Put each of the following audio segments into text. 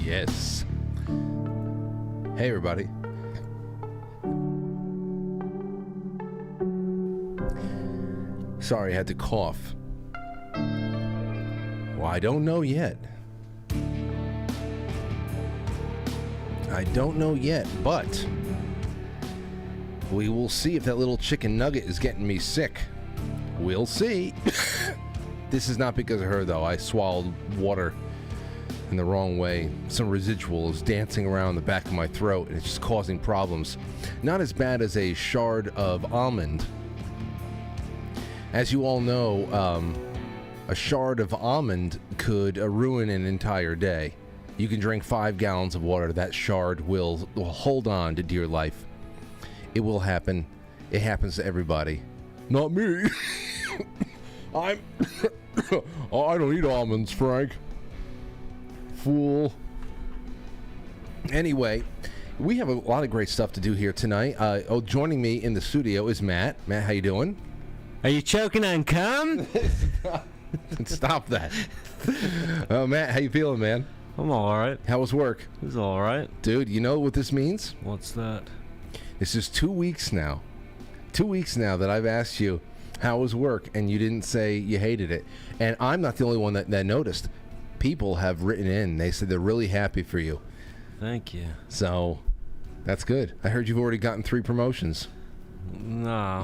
Yes. Hey, everybody. Sorry, I had to cough. Well, I don't know yet. But we will see if that little chicken nugget is getting me sick. We'll see. This is not because of her, though. I swallowed water in the wrong way. Some residual is dancing around the back of my throat, and it's just causing problems. Not as bad as a shard of almond. As you all know, a shard of almond could ruin an entire day. You can drink 5 gallons of water. That shard will hold on to dear life. It will happen. It happens to everybody. Not me. I don't eat almonds, Frank. Fool. Anyway, we have a lot of great stuff to do here tonight. Joining me in the studio is Matt. Matt, how you doing? Are you choking on cum? Stop that. Matt, how you feeling, man? I'm all right. How was work? It was all right. Dude, you know what this means? What's that? This is 2 weeks now. 2 weeks now that I've asked you, how was work? And you didn't say you hated it. And I'm not the only one that noticed. People have written in. They said they're really happy for you. Thank you. So, that's good. I heard you've already gotten 3 promotions. Nah.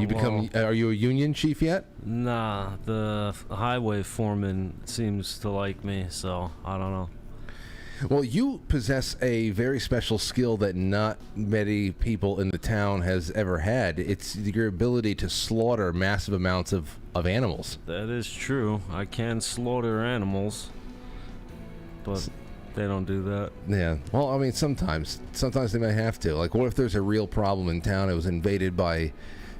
Are you a union chief yet? Nah, the highway foreman seems to like me, so I don't know. Well, you possess a very special skill that not many people in the town has ever had. It's your ability to slaughter massive amounts of animals. That is true. I can slaughter animals, but they don't do that. Yeah. Well, I mean, sometimes they might have to. Like, what if there's a real problem in town? It was invaded by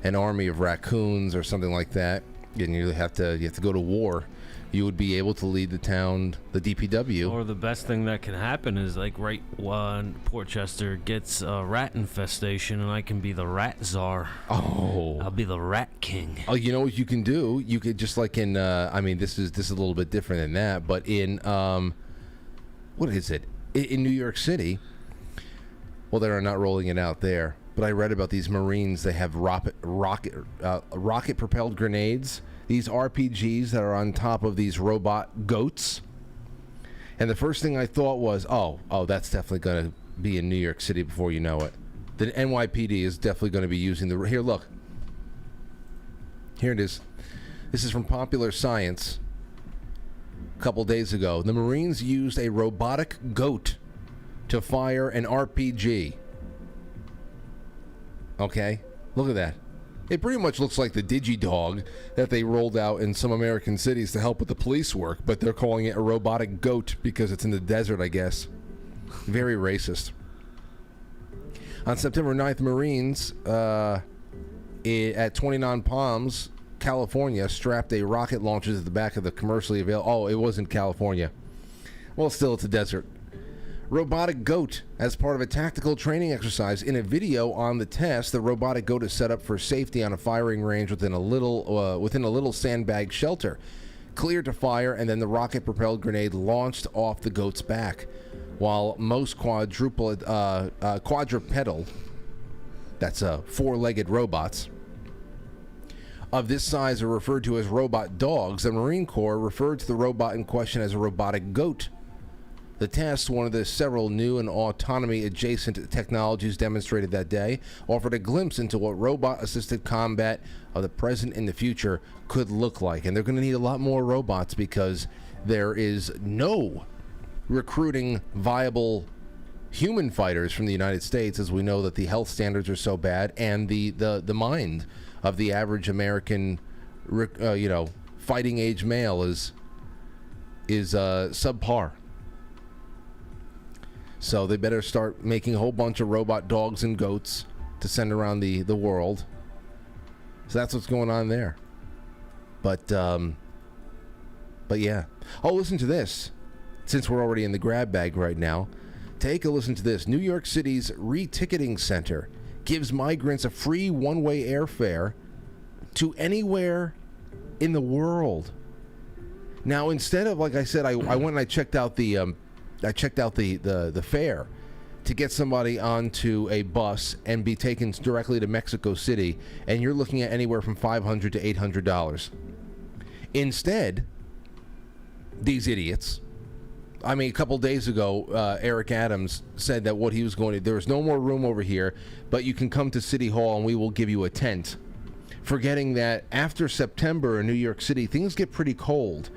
an army of raccoons or something like that, and you have to go to war. You would be able to lead the town, the DPW. Or the best thing that can happen is, like, right when Portchester gets a rat infestation, and I can be the rat czar. Oh. I'll be the rat king. Oh, you know what you can do? You could just like in, I mean, this is a little bit different than that, but in, what is it? In New York City, well, they're not rolling it out there, but I read about these Marines. They have rocket-propelled grenades. These RPGs that are on top of these robot goats. And the first thing I thought was, oh, that's definitely going to be in New York City before you know it. The NYPD is definitely going to be using the... Here, look. Here it is. This is from Popular Science. A couple days ago. The Marines used a robotic goat to fire an RPG. Okay? Look at that. It pretty much looks like the DigiDog that they rolled out in some American cities to help with the police work, but they're calling it a robotic goat because it's in the desert, I guess. Very racist. On September 9th, Marines at 29 Palms, California, strapped a rocket launcher to the back of the commercially available... Oh, it wasn't California. Well, still, it's a desert. Robotic goat as part of a tactical training exercise. In a video on the test, the robotic goat is set up for safety on a firing range within a little sandbag shelter. Cleared to fire, and then the rocket-propelled grenade launched off the goat's back. While most quadrupedal, that's 4-legged robots, of this size are referred to as robot dogs, the Marine Corps referred to the robot in question as a robotic goat. The test, one of the several new and autonomy-adjacent technologies demonstrated that day, offered a glimpse into what robot-assisted combat of the present and the future could look like. And they're going to need a lot more robots because there is no recruiting viable human fighters from the United States, as we know that the health standards are so bad, and the mind of the average American, fighting age male is subpar. So they better start making a whole bunch of robot dogs and goats to send around the world. So that's what's going on there. But yeah. Oh, listen to this. Since we're already in the grab bag right now, take a listen to this. New York City's re-ticketing center gives migrants a free one-way airfare to anywhere in the world. Now, instead of, like I said, I went and I checked out the I checked out the fare to get somebody onto a bus and be taken directly to Mexico City, and you're looking at anywhere from $500 to $800. Instead, these idiots, I mean, a couple days ago, Eric Adams said that what he was going to, there was no more room over here, but you can come to City Hall and we will give you a tent. Forgetting that after September in New York City, things get pretty cold.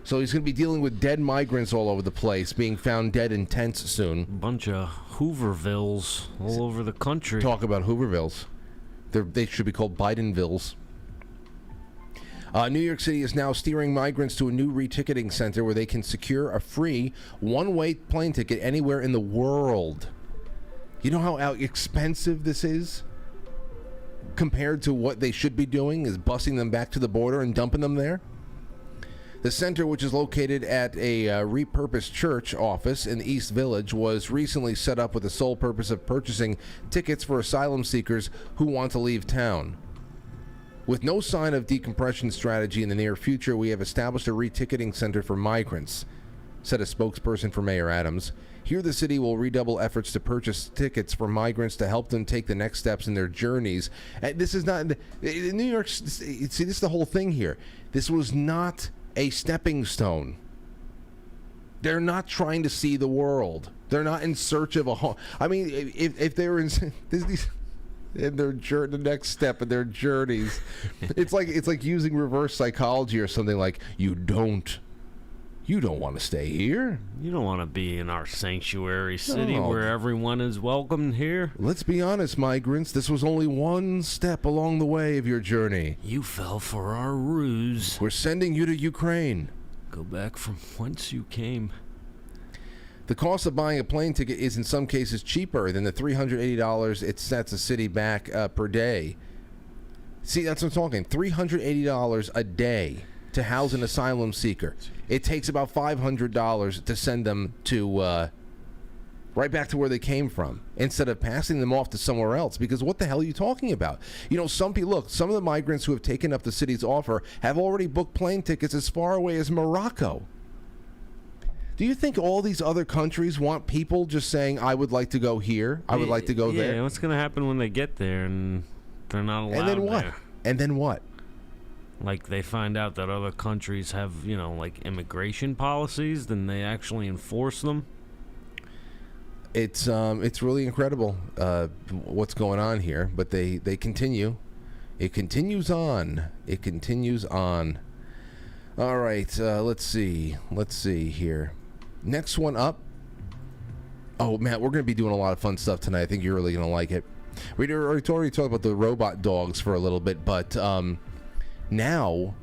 So he's going to be dealing with dead migrants all over the place, being found dead in tents soon. Bunch of Hoovervilles all over the country. Talk about Hoovervilles. They should be called Bidenvilles. New York City is now steering migrants to a new reticketing center where they can secure a free one-way plane ticket anywhere in the world. You know how expensive this is? Compared to what they should be doing is busing them back to the border and dumping them there? The center, which is located at a repurposed church office in the East Village, was recently set up with the sole purpose of purchasing tickets for asylum seekers who want to leave town. With no sign of decompression strategy in the near future, we have established a reticketing center for migrants, said a spokesperson for Mayor Adams. Here, the city will redouble efforts to purchase tickets for migrants to help them take the next steps in their journeys. This is not New York. See, this is the whole thing here. This was not a stepping stone. They're not trying to see the world. They're not in search of a home. I mean, if they were in the next step in their journeys, it's like using reverse psychology or something. Like, you don't want to stay here. You don't want to be in our sanctuary city where everyone is welcomed here. Let's be honest, migrants. This was only one step along the way of your journey. You fell for our ruse. We're sending you to Ukraine. Go back from whence you came. The cost of buying a plane ticket is in some cases cheaper than the $380 it sets a city back per day. See, that's what I'm talking. $380 a day to house an asylum seeker. It takes about $500 to send them to right back to where they came from, instead of passing them off to somewhere else. Because what the hell are you talking about? You know, some of the migrants who have taken up the city's offer have already booked plane tickets as far away as Morocco. Do you think all these other countries want people just saying, I would like to go here, I would like to go there? Yeah, what's going to happen when they get there and they're not allowed? And then what? There? And then what? Like, they find out that other countries have, like immigration policies, then they actually enforce them. It's really incredible what's going on here, but they continue. It continues on. It continues on. All right, let's see here. Next one up. Oh, man, we're going to be doing a lot of fun stuff tonight. I think you're really going to like it. We already talked about the robot dogs for a little bit, but now,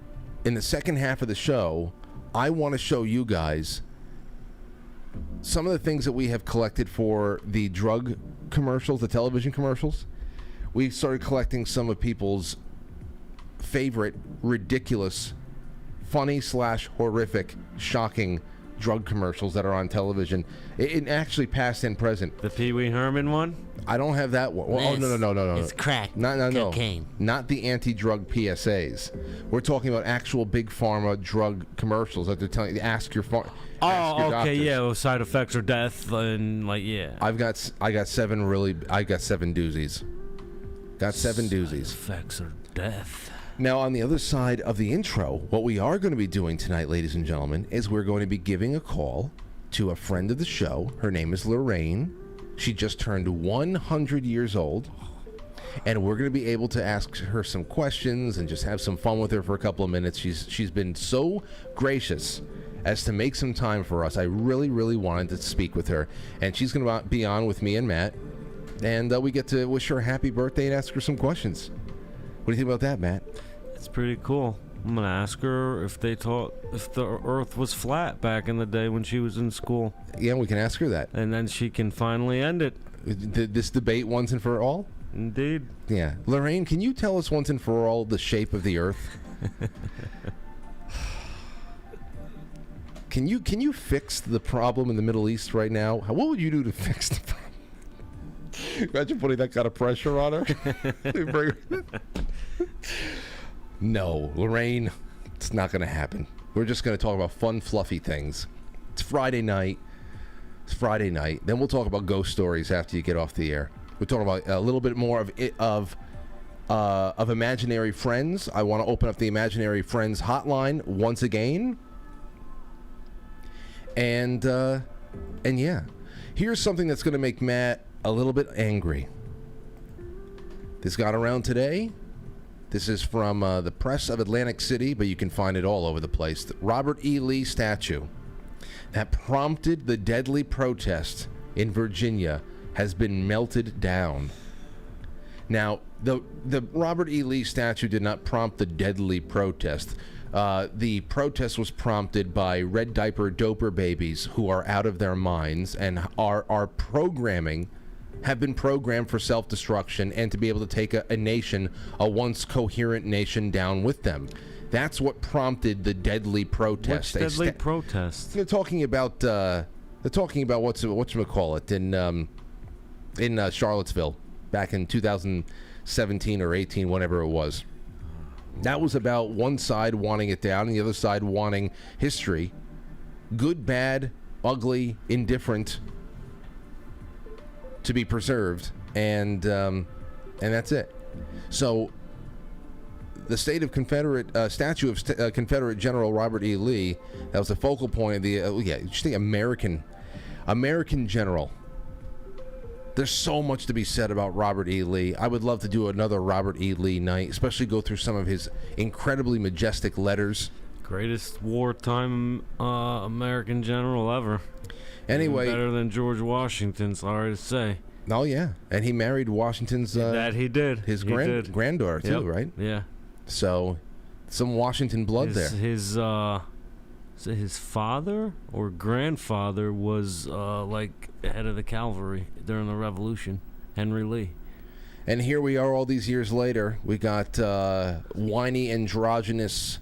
in the second half of the show, I want to show you guys some of the things that we have collected for the drug commercials, the television commercials. We started collecting some of people's favorite, ridiculous, funny / horrific, shocking drug commercials that are on television. It actually past and present. The Pee Wee Herman one? I don't have that one. Oh, no. It's crack. No. Cocaine. Not the anti-drug PSAs. We're talking about actual big pharma drug commercials that they're telling you, ask your okay, doctors. yeah, well, side effects or death, and yeah. I got 7 doozies. Got 7 doozies. Side effects or death. Now, on the other side of the intro, what we are going to be doing tonight, ladies and gentlemen, is we're going to be giving a call to a friend of the show. Her name is Lorraine. She just turned 100 years old. And we're going to be able to ask her some questions and just have some fun with her for a couple of minutes. She's been so gracious as to make some time for us. I really, really wanted to speak with her. And she's going to be on with me and Matt. And we get to wish her a happy birthday and ask her some questions. What do you think about that, Matt? It's pretty cool. I'm gonna ask her if the Earth was flat back in the day when she was in school. Yeah, we can ask her that. And then she can finally end it. This debate once and for all? Indeed. Yeah. Lorraine, can you tell us once and for all the shape of the Earth? Can you fix the problem in the Middle East right now? What would you do to fix the problem? Imagine putting that kind of pressure on her. No, Lorraine, it's not going to happen. We're just going to talk about fun, fluffy things. It's Friday night. It's Friday night. Then we'll talk about ghost stories after you get off the air. We're talking about a little bit more of imaginary friends. I want to open up the imaginary friends hotline once again. And yeah, here's something that's going to make Matt a little bit angry. This got around today. This is from the Press of Atlantic City, but you can find it all over the place. The Robert E. Lee statue that prompted the deadly protest in Virginia has been melted down. Now, the Robert E. Lee statue did not prompt the deadly protest. The protest was prompted by red diaper doper babies who are out of their minds and are have been programmed for self-destruction and to be able to take a nation, a once coherent nation, down with them. That's what prompted the deadly protest. Which deadly protest? They're talking about whatchamacallit in Charlottesville back in 2017 or 18, whenever it was. That was about one side wanting it down and the other side wanting history, good, bad, ugly, indifferent, to be preserved, and that's it. So the statue of Confederate General Robert E. Lee, that was the focal point of the just think American general. There's so much to be said about Robert E. Lee. I would love to do another Robert E. Lee night, especially go through some of his incredibly majestic letters. Greatest wartime American general ever. Anyway, even better than George Washington, sorry to say. Oh yeah, and he married Washington's that he did. His granddaughter too, right? Yeah. So, some Washington blood there. His father or grandfather was like head of the cavalry during the Revolution, Henry Lee. And here we are all these years later. We got whiny, androgynous,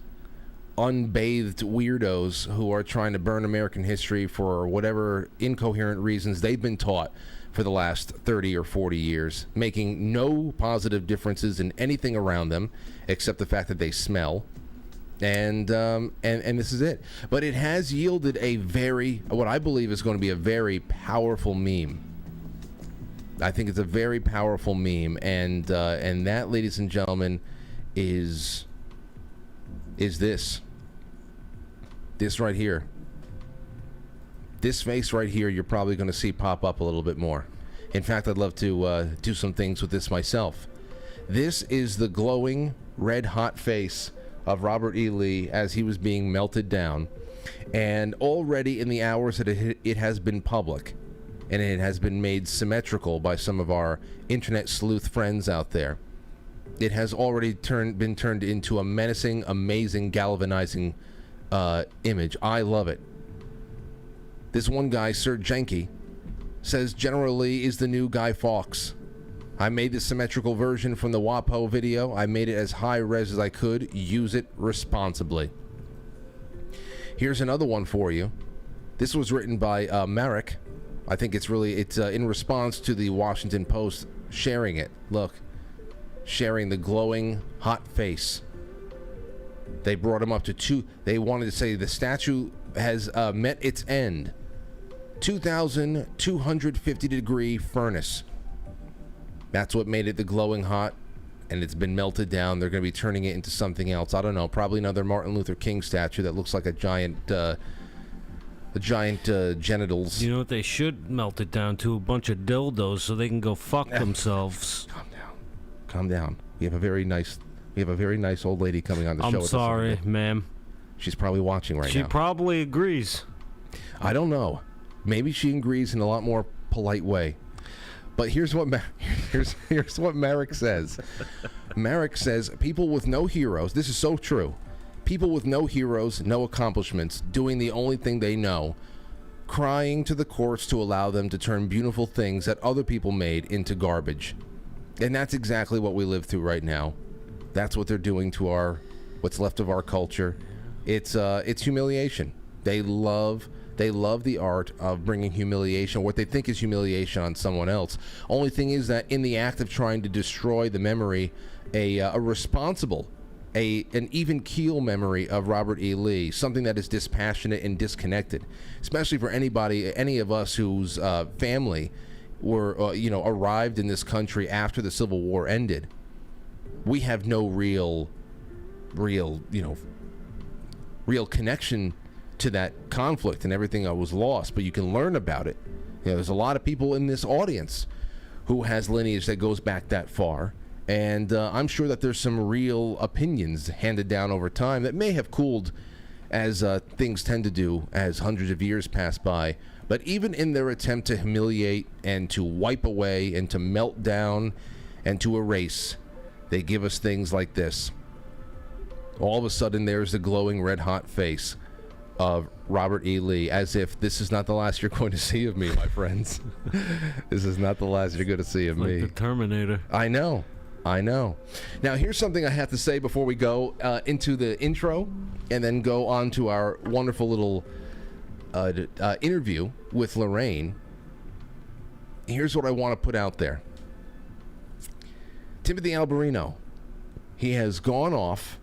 unbathed weirdos who are trying to burn American history for whatever incoherent reasons they've been taught for the last 30 or 40 years, making no positive differences in anything around them except the fact that they smell. And this is it. But it has yielded what I believe is going to be a very powerful meme. I think it's a very powerful meme, and that, ladies and gentlemen, is this right here. This face right here, you're probably going to see pop up a little bit more. In fact, I'd love to do some things with this myself. This is the glowing, red-hot face of Robert E. Lee as he was being melted down. And already in the hours that it has been public, and it has been made symmetrical by some of our internet sleuth friends out there, it has already been turned into a menacing, amazing, galvanizing image. I love it. This one guy, Sir Jenke, says General Lee is the new Guy Fawkes. I made the symmetrical version from the WAPO video. I made it as high res as I could. Use it responsibly. Here's another one for you. This was written by Merrick. I think it's in response to the Washington Post sharing it. Look, sharing the glowing hot face. They brought him up to they wanted to say the statue has met its end. 2,250 degree furnace. That's what made it the glowing hot, and it's been melted down. They're going to be turning it into something else. I don't know, probably another Martin Luther King statue that looks like a giant genitals. You know what they should melt it down to? A bunch of dildos so they can go fuck themselves. Calm down. We have a very nice old lady coming on the show. I'm sorry, ma'am. She's probably watching right now. She probably agrees. I don't know. Maybe she agrees in a lot more polite way. But here's what Merrick says. Merrick says, people with no heroes, this is so true, people with no heroes, no accomplishments, doing the only thing they know, crying to the courts to allow them to turn beautiful things that other people made into garbage. And that's exactly what we live through right now. That's what they're doing to what's left of our culture. It's humiliation. They love the art of bringing humiliation, what they think is humiliation, on someone else. Only thing is that in the act of trying to destroy the memory, a responsible an even keel memory of Robert E. Lee, something that is dispassionate and disconnected, especially for any of us whose family were, arrived in this country after the Civil War ended. We have no real connection to that conflict, and everything was lost, but you can learn about it. There's a lot of people in this audience who has lineage that goes back that far. And I'm sure that there's some real opinions handed down over time that may have cooled as things tend to do as hundreds of years pass by. But even in their attempt to humiliate and to wipe away and to melt down and to erase, they give us things like this. All of a sudden, there's the glowing red-hot face of Robert E. Lee, as if this is not the last you're going to see of me, my friends. This is not the last you're going to see of me. Like the Terminator. I know. Now, here's something I have to say before we go into the intro and then go on to our wonderful little interview with Lorraine. Here's what I want to put out there. Timothy Alberino, he has gone off.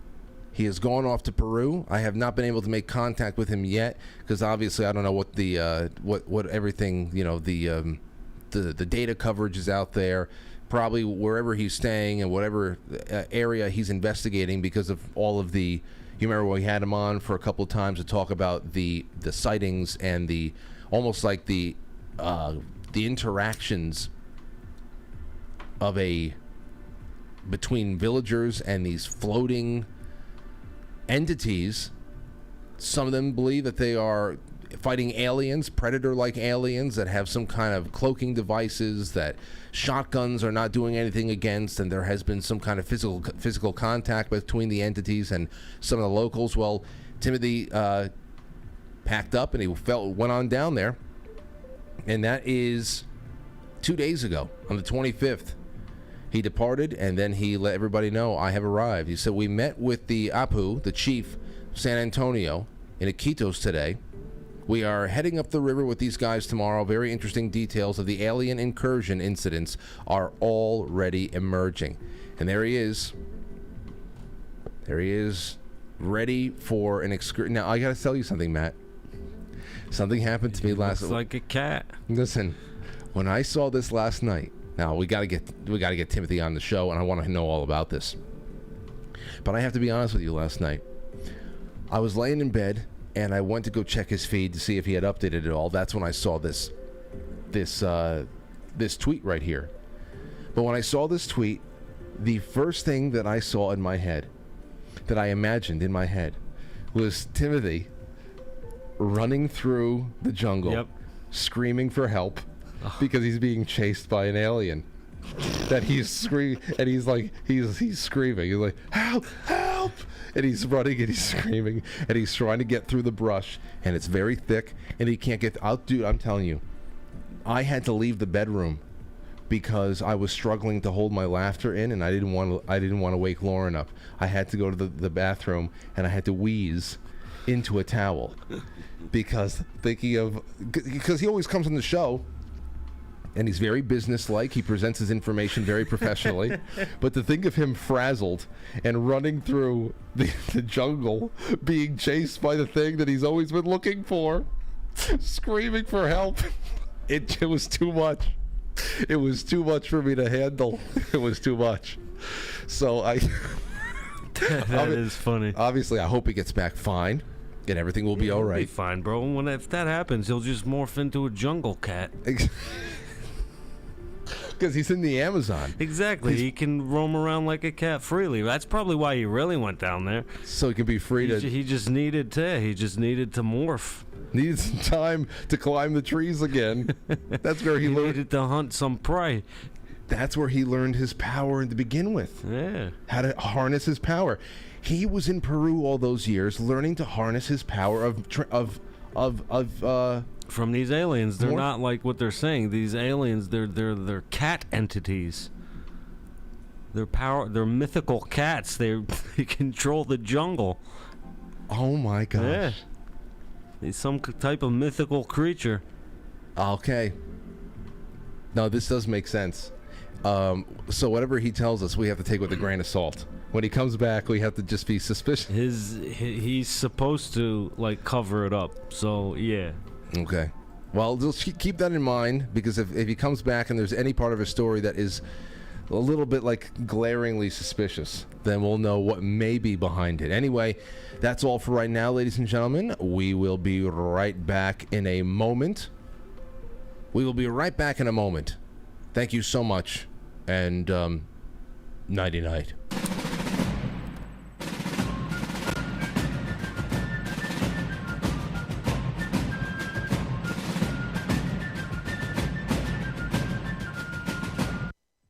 He has gone off to Peru. I have not been able to make contact with him yet because obviously I don't know what the what everything, the data coverage is out there. Probably wherever he's staying and whatever area he's investigating, because of all of the, you remember we had him on for a couple of times to talk about the sightings and the almost like the interactions of between villagers and these floating entities. Some of them believe that they are fighting aliens, predator-like aliens that have some kind of cloaking devices that shotguns are not doing anything against, and there has been some kind of physical contact between the entities and some of the locals. Well, Timothy packed up and he went on down there, and that is 2 days ago, on the 25th. He departed, and then he let everybody know, I have arrived. He said, we met with the Apu, the chief of San Antonio, in Iquitos today. We are heading up the river with these guys tomorrow. Very interesting details of the alien incursion incidents are already emerging. And there he is. There he is, ready for an excursion. Now, I got to tell you something, Matt. Something happened to me last night. Looks like a cat. Listen, when I saw this last night, now we got to get Timothy on the show, and I want to know all about this. But I have to be honest with you, last night, I was laying in bed, and I went to go check his feed to see if he had updated it all. That's when I saw this tweet right here. But when I saw this tweet, the first thing that I saw in my head, that I imagined in my head, was Timothy running through the jungle, screaming for help because he's being chased by an alien. That he's screaming, and he's screaming. He's like, help, help! And he's running and he's screaming and he's trying to get through the brush, and it's very thick and he can't get out. Dude, I'm telling you, I had to leave the bedroom because I was struggling to hold my laughter in, and I didn't want to wake Lauren up. I had to go to the bathroom, and I had to wheeze into a towel because he always comes on the show. And he's very businesslike. He presents his information very professionally. But to think of him frazzled and running through the jungle, being chased by the thing that he's always been looking for, screaming for help, it was too much. It was too much for me to handle. It was too much. So that is funny. Obviously, I hope he gets back fine. And everything will be all right. He'll be fine, bro. If that happens, he'll just morph into a jungle cat. Because he's in the Amazon. Exactly. He can roam around like a cat freely. That's probably why he really went down there. So he can be free to... He just needed to morph. Needed some time to climb the trees again. That's where he learned... needed to hunt some prey. That's where he learned his power to begin with. Yeah. How to harness his power. He was in Peru all those years learning to harness his power from these aliens. They're not like what they're saying. These aliens, they're cat entities. They're mythical cats. They control the jungle. Oh my gosh. Yeah. He's some type of mythical creature. Okay. No, this does make sense. So whatever he tells us, we have to take with a grain of salt. When he comes back, we have to just be suspicious. He's supposed to like cover it up. So yeah. Okay. Well, just keep that in mind, because if he comes back and there's any part of his story that is a little bit like glaringly suspicious, then we'll know what may be behind it. Anyway, that's all for right now, ladies and gentlemen. We will be right back in a moment. Thank you so much, and nighty-night.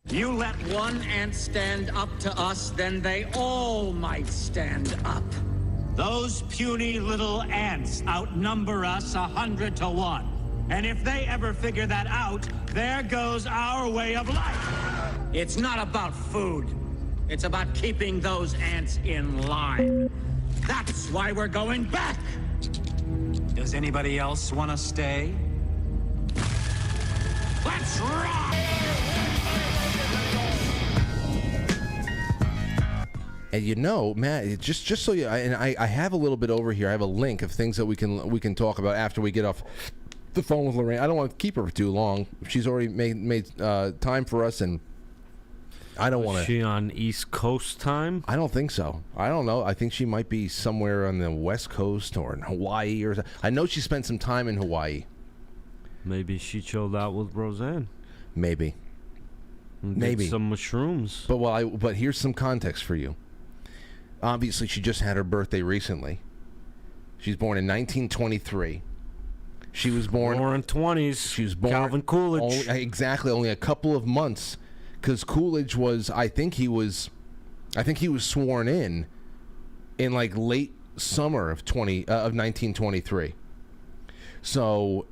You let one ant stand up to us, then they all might stand up. Those puny little ants outnumber us 100 to 1. And if they ever figure that out, there goes our way of life. It's not about food. It's about keeping those ants in line. That's why we're going back. Does anybody else want to stay? Let's rock! And you know, Matt, just so you, and I have a little bit over here. I have a link of things that we can talk about after we get off the phone with Lorraine. I don't want to keep her for too long. She's already made time for us, and I don't want to. Is she on East Coast time? I don't think so. I don't know. I think she might be somewhere on the West Coast or in Hawaii, or I know she spent some time in Hawaii. Maybe she chilled out with Roseanne. Maybe. Get some mushrooms. But here's some context for you. Obviously, she just had her birthday recently. She's born in 1923. She was born... Roaring 20s. She was born... Calvin Coolidge. Only a couple of months. Because Coolidge was... I think he was sworn in like late summer of 1923. So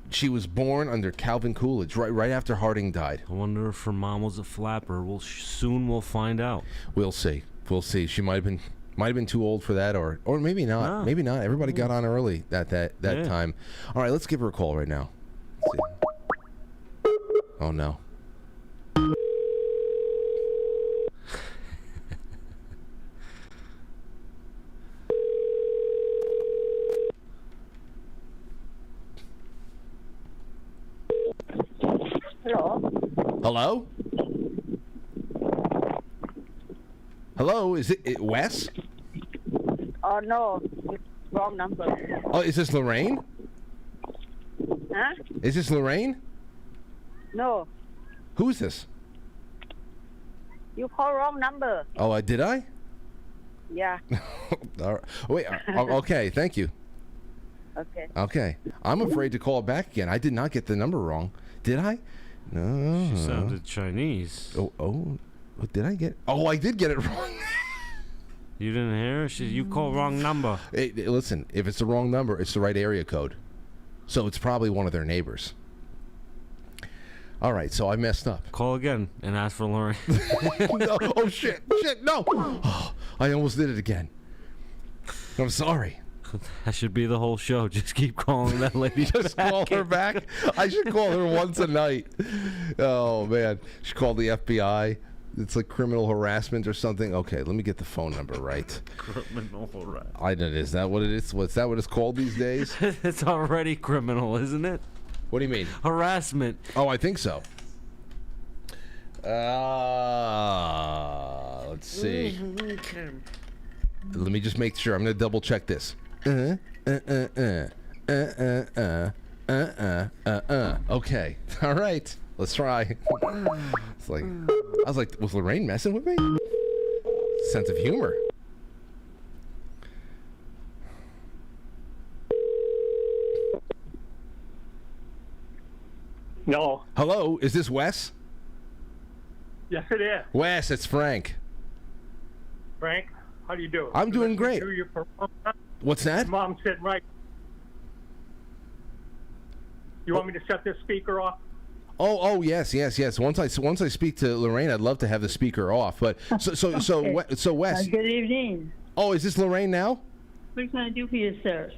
she was born under Calvin Coolidge, right after Harding died. I wonder if her mom was a flapper. Soon we'll find out. We'll see. She might have been too old for that, or maybe not. No. Maybe not. Everybody got on early that time. All right, let's give her a call right now. Let's see. Oh no. Hello? Hello, is it Wes? Oh, no, it's wrong number. Oh, is this Lorraine? Huh? Is this Lorraine? No, Who is this? you call wrong number. Oh, did I? Yeah, All right. Wait, okay, thank you. okay. Okay. I'm afraid to call back again. I did not get the number wrong. Did I? No. She sounded Chinese. Oh, did I get... Oh, I did get it wrong. You didn't hear her? You call wrong number. Hey, listen, if it's the wrong number, it's the right area code. So it's probably one of their neighbors. All right, so I messed up. Call again and ask for Lorraine. No. Oh, shit, no. Oh, I almost did it again. I'm sorry. That should be the whole show. Just keep calling that lady. Just call her back. I should call her once a night. Oh, man. She called the FBI. It's like criminal harassment or something. Okay, let me get the phone number right. Criminal harassment. I know. Is that what it is? What's that what it's called these days? It's already criminal, isn't it? What do you mean? Harassment. Oh, I think so. Let's see. Let me just make sure. I'm going to double check this. Okay. All right. Let's try. It's like, I was like, was Lorraine messing with me? Sense of humor. No. Hello, is this Wes? Yes, it is. Wes, it's Frank. Frank, how do you do? I'm doing great. What's that? Mom's sitting right. You want me to shut this speaker off? Oh, yes. Once I speak to Lorraine, I'd love to have the speaker off. But so Wes. Good evening. Oh, is this Lorraine now? What can I do for you, sir?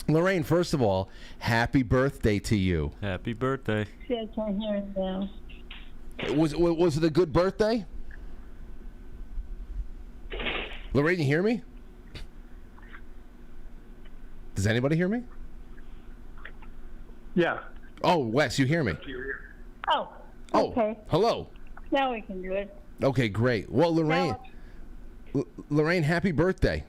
Lorraine, first of all, happy birthday to you. Happy birthday. See, I can't hear it now. Was it a good birthday? Lorraine, you hear me? Does anybody hear me? Yeah. Oh, Wes, you hear me? Oh, okay. Hello. Now we can do it. Okay, great. Well, Lorraine, Lorraine, happy birthday.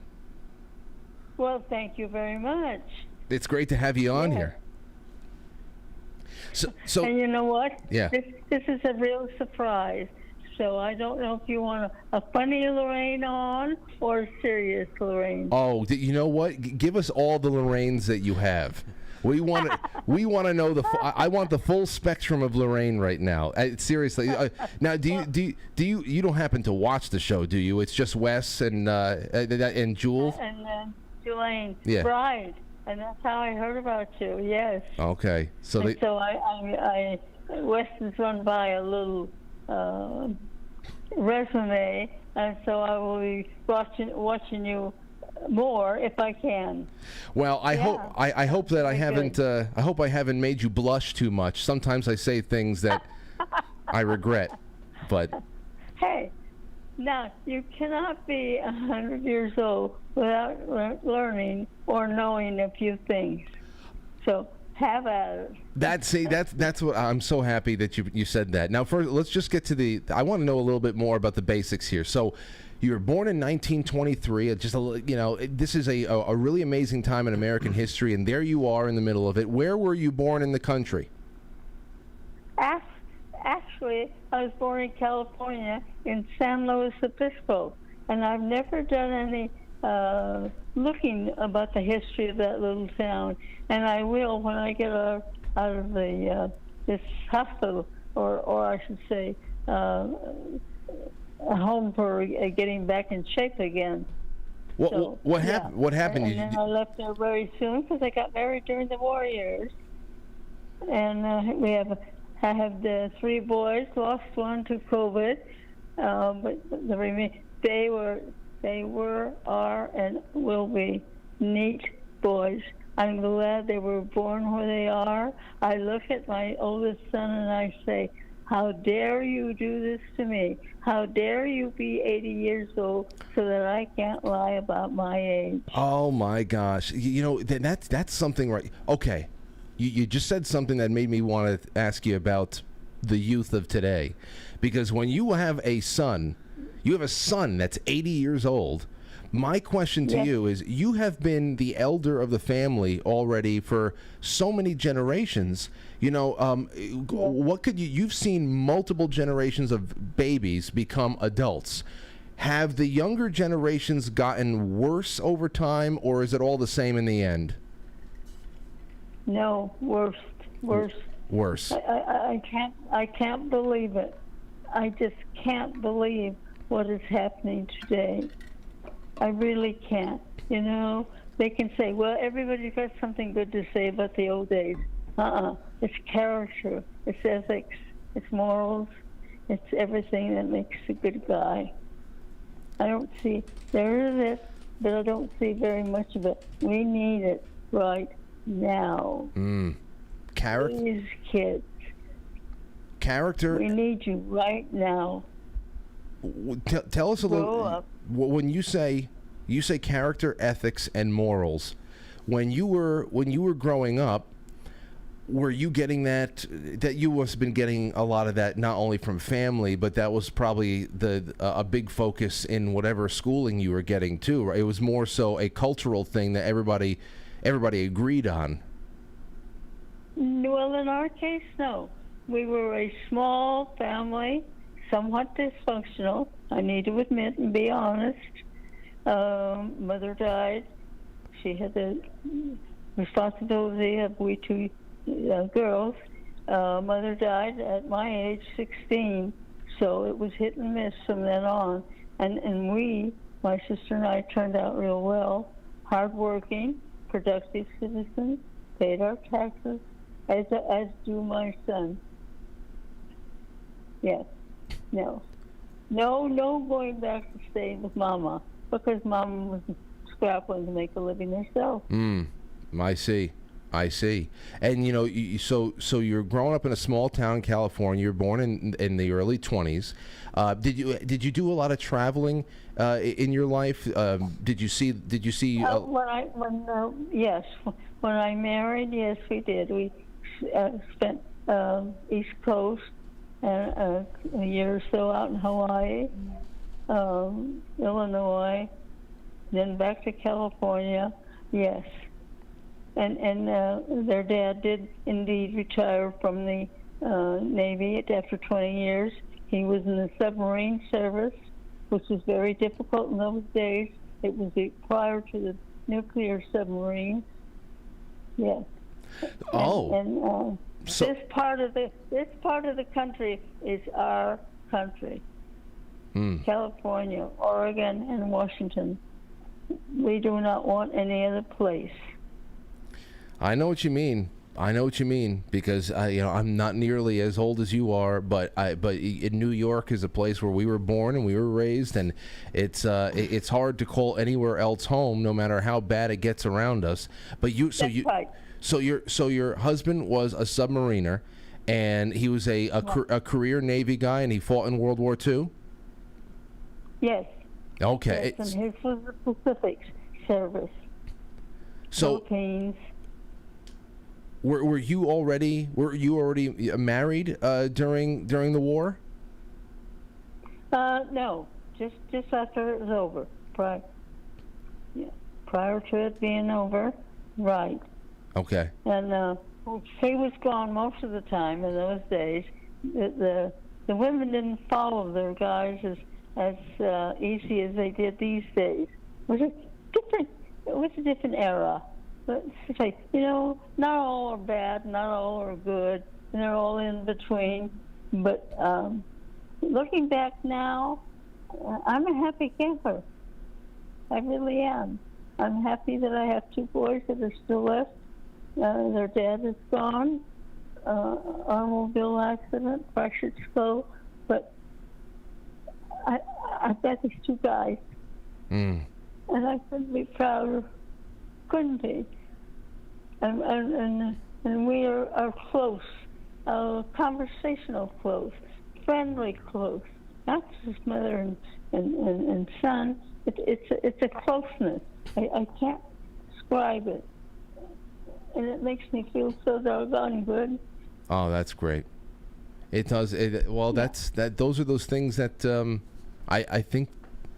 Well, thank you very much. It's great to have you on Yeah. here. So And you know what? Yeah. This is a real surprise. So I don't know if you want a funny Lorraine on or a serious Lorraine. Oh, you know what? Give us all the Lorraines that you have. We want to. We want to know the. I want the full spectrum of Lorraine right now. Seriously. Now, do you? You don't happen to watch the show, do you? It's just Wes and Jewel. And Jelaine. Yeah. Right. And that's how I heard about you. Yes. Okay. So And so I Wes has run by a little resume, and so I will be watching you more if I can. Well, I hope I hope that I Very haven't I hope I haven't made you blush too much. Sometimes I say things that I regret, but Hey, now you cannot be 100 years old without learning or knowing a few things. So have at it. That's what I'm so happy that you said that. Now, first, let's just get to the. I want to know a little bit more about the basics here. So, you were born in 1923. Just this is a really amazing time in American history, and there you are in the middle of it. Where were you born in the country? Actually, I was born in California in San Luis Obispo, and I've never done any looking about the history of that little town, and I will when I get out of the this hospital, or I should say, a home for getting back in shape again. What happened? What happened? And then I left there very soon because I got married during the war years, and I have the 3 boys. Lost one to COVID, but they were, are, and will be neat boys. I'm glad they were born where they are. I look at my oldest son and I say, how dare you do this to me? How dare you be 80 years old so that I can't lie about my age? Oh my gosh! That's something, right? Okay, you just said something that made me want to ask you about the youth of today, because when you have a son that's 80 years old. My question to you is, you have been the elder of the family already for so many generations. What could you've seen multiple generations of babies become adults. Have the younger generations gotten worse over time, or is it all the same in the end? No, worse. Worse. I can't believe it. I just can't believe what is happening today. I really can't. They can say, well, everybody's got something good to say about the old days. It's character, it's ethics, it's morals, it's everything that makes a good guy. I don't see, there is it, but I don't see very much of it. We need it right now. Character? These kids. Character? We need you right now. Tell us a little. Grow up. When you say character, ethics, and morals, when you were growing up, were you getting that you must have been getting a lot of that, not only from family, but that was probably a big focus in whatever schooling you were getting too, right? It was more so a cultural thing that everybody agreed on. Well, in our case, no. We were a small family, somewhat dysfunctional. I need to admit and be honest. Mother died. She had the responsibility of we 2 girls. Mother died at my age, 16, so it was hit and miss from then on. And we, my sister and I, turned out real well. Hardworking, productive citizens, paid our taxes, as do my son. Yes. No going back to stay with Mama, because Mama was scrapping to make a living herself. I see. I see. And so you're growing up in a small town in California. You're born in the early 20s. Did you do a lot of traveling in your life? Did you see? Yes, when I married, yes, we did. We spent East Coast and a year or so out in Hawaii, Illinois, then back to California. Yes. And their dad did indeed retire from the Navy after 20 years. He was in the submarine service, which was very difficult in those days. It was prior to the nuclear submarine. Yes. Oh. So this part of the country is our country. California, Oregon, and Washington. We do not want any other place. I know what you mean. Because I'm not nearly as old as you are, but in New York is a place where we were born and we were raised, and it's hard to call anywhere else home, no matter how bad it gets around us. But right. So your husband was a submariner, and he was a career Navy guy, and he fought in World War II? Yes. Okay. Yes, and his was the Pacific service. So Philippines. Were you already married during the war? No, just after it was over. Prior to it being over, right. Okay. And he was gone most of the time in those days. The women didn't follow their guys as easy as they did these days. It was a different era. But say, not all are bad, not all are good, and they're all in between. But looking back now, I'm a happy camper. I really am. I'm happy that I have 2 boys that are still left. Their dad is gone, automobile accident, fractured skull. But I've got these 2 guys, and I couldn't be prouder. Couldn't be. And we are close, conversational close, friendly close, not just mother and son. It's a closeness. I can't describe it, and it makes me feel so doggone good. Oh, that's great. It does. Those are those things that I think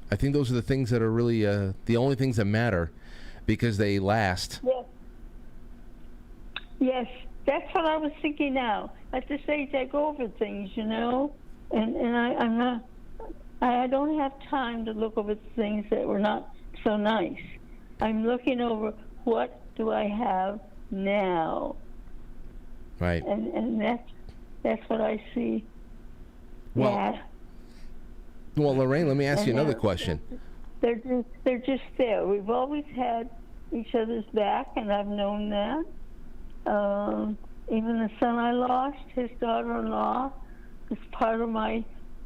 those are the things that are really the only things that matter. Because they last. Yes, that's what I was thinking now. At this age, I go over things, and I'm not. I don't have time to look over things that were not so nice. I'm looking over what do I have now. Right. And that's what I see. Well, Lorraine, let me ask you another question. They're just there. We've always had each other's back, and I've known that. Even the son I lost, his daughter-in-law, is part of my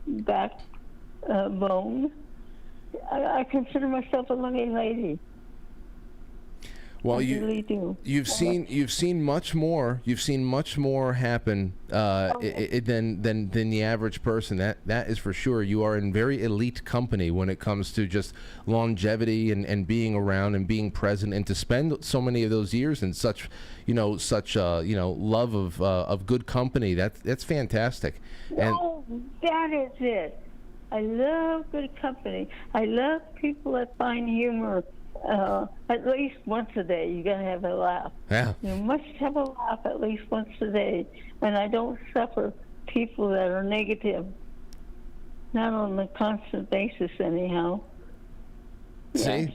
backbone. I consider myself a lucky lady. Well, I really do. You've seen much more. You've seen much more happen than the average person. That is for sure. You are in very elite company when it comes to just longevity and being around and being present, and to spend so many of those years in such love of good company. That's fantastic. And that is it. I love good company. I love people that find humor. At least once a day, you gotta have a laugh. Yeah. You must have a laugh at least once a day. And I don't suffer people that are negative, not on a constant basis, anyhow. See? Yes.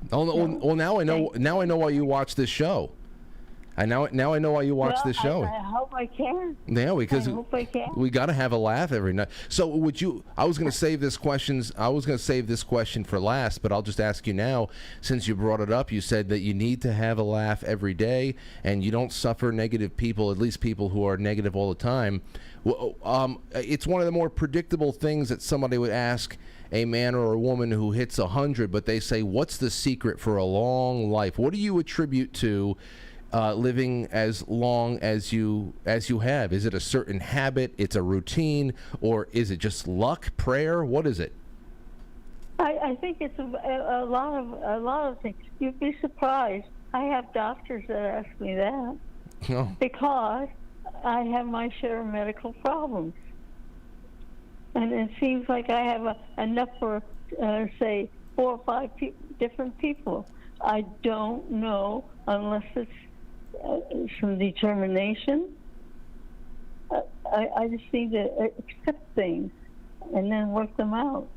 Well, now I know. Now I know why you watch this show. Now I know why you watch this show. I hope I can. Yeah, because I hope I can. We got to have a laugh every night. So would you? I was going to save this question for last, but I'll just ask you now, since you brought it up. You said that you need to have a laugh every day, and you don't suffer negative people, at least people who are negative all the time. Well, it's one of the more predictable things that somebody would ask a man or a woman who hits 100, but they say, "What's the secret for a long life?" What do you attribute to living as long as you have? Is it a certain habit? It's a routine, or is it just luck, prayer? What is it? I think it's a lot of things. You'd be surprised. I have doctors that ask me that because I have my share of medical problems, and it seems like I have enough for say 4 or 5 different people. I don't know unless it's some determination. I just need to accept things and then work them out.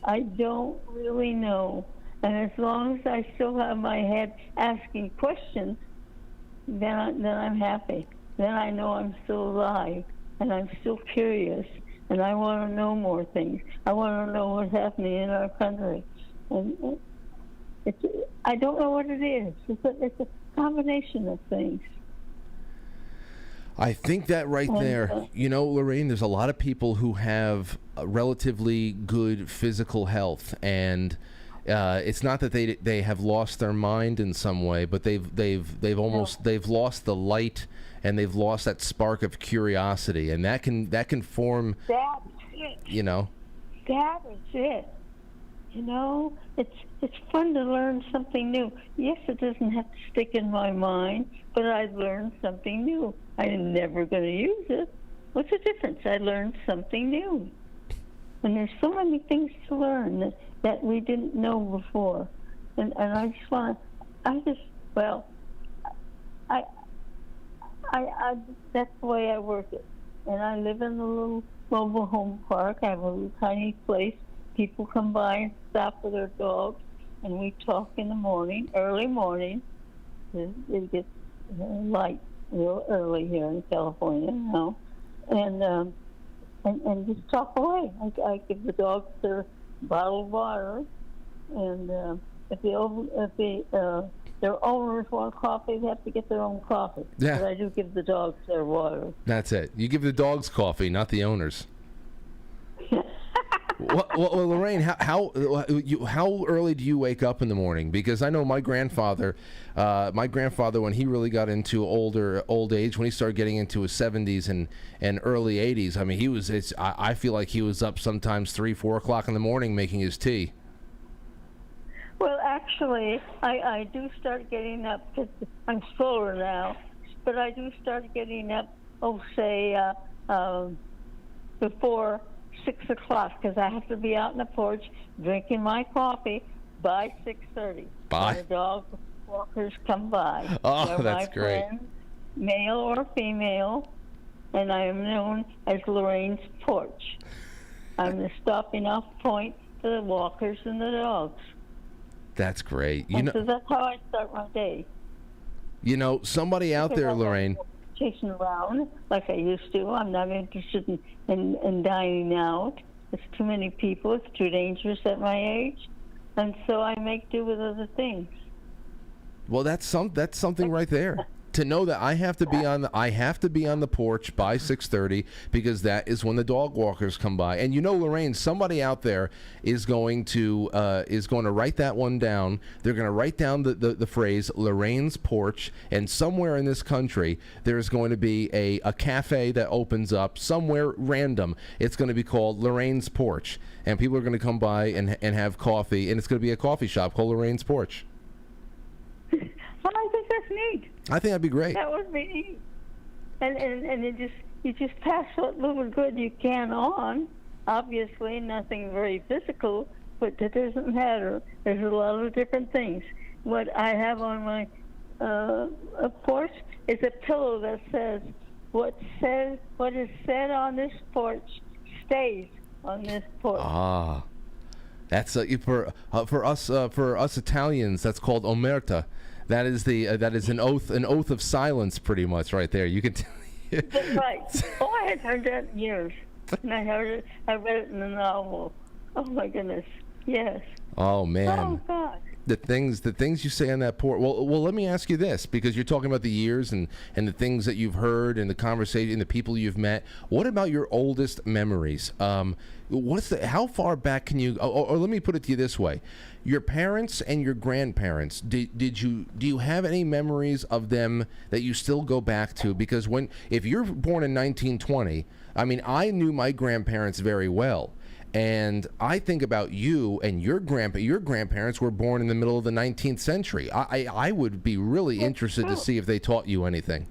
I don't really know. And as long as I still have my head asking questions, then I'm happy. Then I know I'm still alive, and I'm still curious, and I want to know more things. I want to know what's happening in our country. And I don't know what it is. It's a combination of things. I think that there, Lorraine, there's a lot of people who have a relatively good physical health, and it's not that they have lost their mind in some way, but they've lost the light, and they've lost that spark of curiosity, and that can form. That's it. That is it. It's fun to learn something new. Yes, it doesn't have to stick in my mind, but I learned something new. I'm never going to use it. What's the difference? I learned something new. And there's so many things to learn that we didn't know before. And I just want to, that's the way I work it. And I live in a little mobile home park. I have a little tiny place. People come by and stop with their dogs, and we talk in the morning, early morning. It gets light real early here in California now, and just talk away. I give the dogs their bottled water, and if their owners want coffee, they have to get their own coffee. Yeah. But I do give the dogs their water. That's it. You give the dogs coffee, not the owners. Well, Lorraine, how early do you wake up in the morning? Because I know my grandfather, when he really got into old age, when he started getting into his 70s and early 80s, I mean, I feel like he was up sometimes 3-4 o'clock in the morning making his tea. Well, actually, I do start getting up, because I'm slower now, but I do start getting up, before 6 o'clock, because I have to be out on the porch drinking my coffee by 6:30. Bye. The dog walkers come by. Oh, They're that's my great. Friends, male or female, and I am known as Lorraine's porch. I'm the stopping off point for the walkers and the dogs. That's great. So that's how I start my day. Somebody out there, Lorraine. Chasing around like I used to. I'm not interested in dining out. There's too many people. It's too dangerous at my age, and so I make do with other things. Well, that's something right there. To know that I have to be on the porch by 6:30, because that is when the dog walkers come by. And Lorraine, somebody out there is going to write that one down. They're going to write down the phrase Lorraine's porch, and somewhere in this country there's going to be a cafe that opens up somewhere random. It's going to be called Lorraine's Porch, and people are going to come by and have coffee, and it's going to be a coffee shop called Lorraine's Porch. Well, I think that's neat. I think that'd be great. That would be neat. And you just pass what little good you can on. Obviously, nothing very physical, but that doesn't matter. There's a lot of different things. What I have on my porch is a pillow that says, "What is said on this porch stays on this porch." Ah, that's for us Italians. That's called omerta. That is an oath of silence, pretty much, right there. You can. That's right. Oh, I had heard that in years, and I read it in a novel. Oh my goodness, yes. Oh man. Oh God. The things you say on that porch. Well, let me ask you this, because you're talking about the years and the things that you've heard and the conversation and the people you've met. What about your oldest memories? How far back can you? Or let me put it to you this way: your parents and your grandparents. Do you have any memories of them that you still go back to? Because if you're born in 1920, I mean, I knew my grandparents very well. And I think about you and your grandparents were born in the middle of the 19th century. I would be really interested to see if they taught you anything.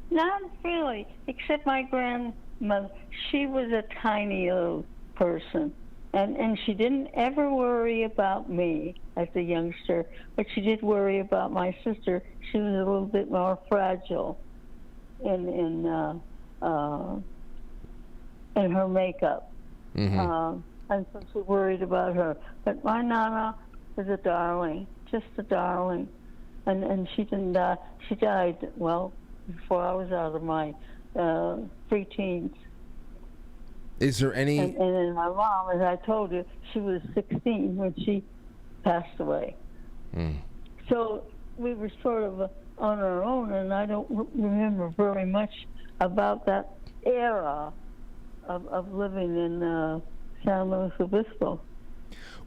Not really, except my grandmother. She was a tiny little person, and she didn't ever worry about me as a youngster, but she did worry about my sister. She was a little bit more fragile in her makeup. And so she worried about her. But my Nana was a darling, just a darling. And she didn't die. She died, well, before I was out of my preteens. Is there any... And then my mom, as I told you, she was 16 when she passed away. So we were sort of on our own, and I don't remember very much about that era of living in San Luis Obispo.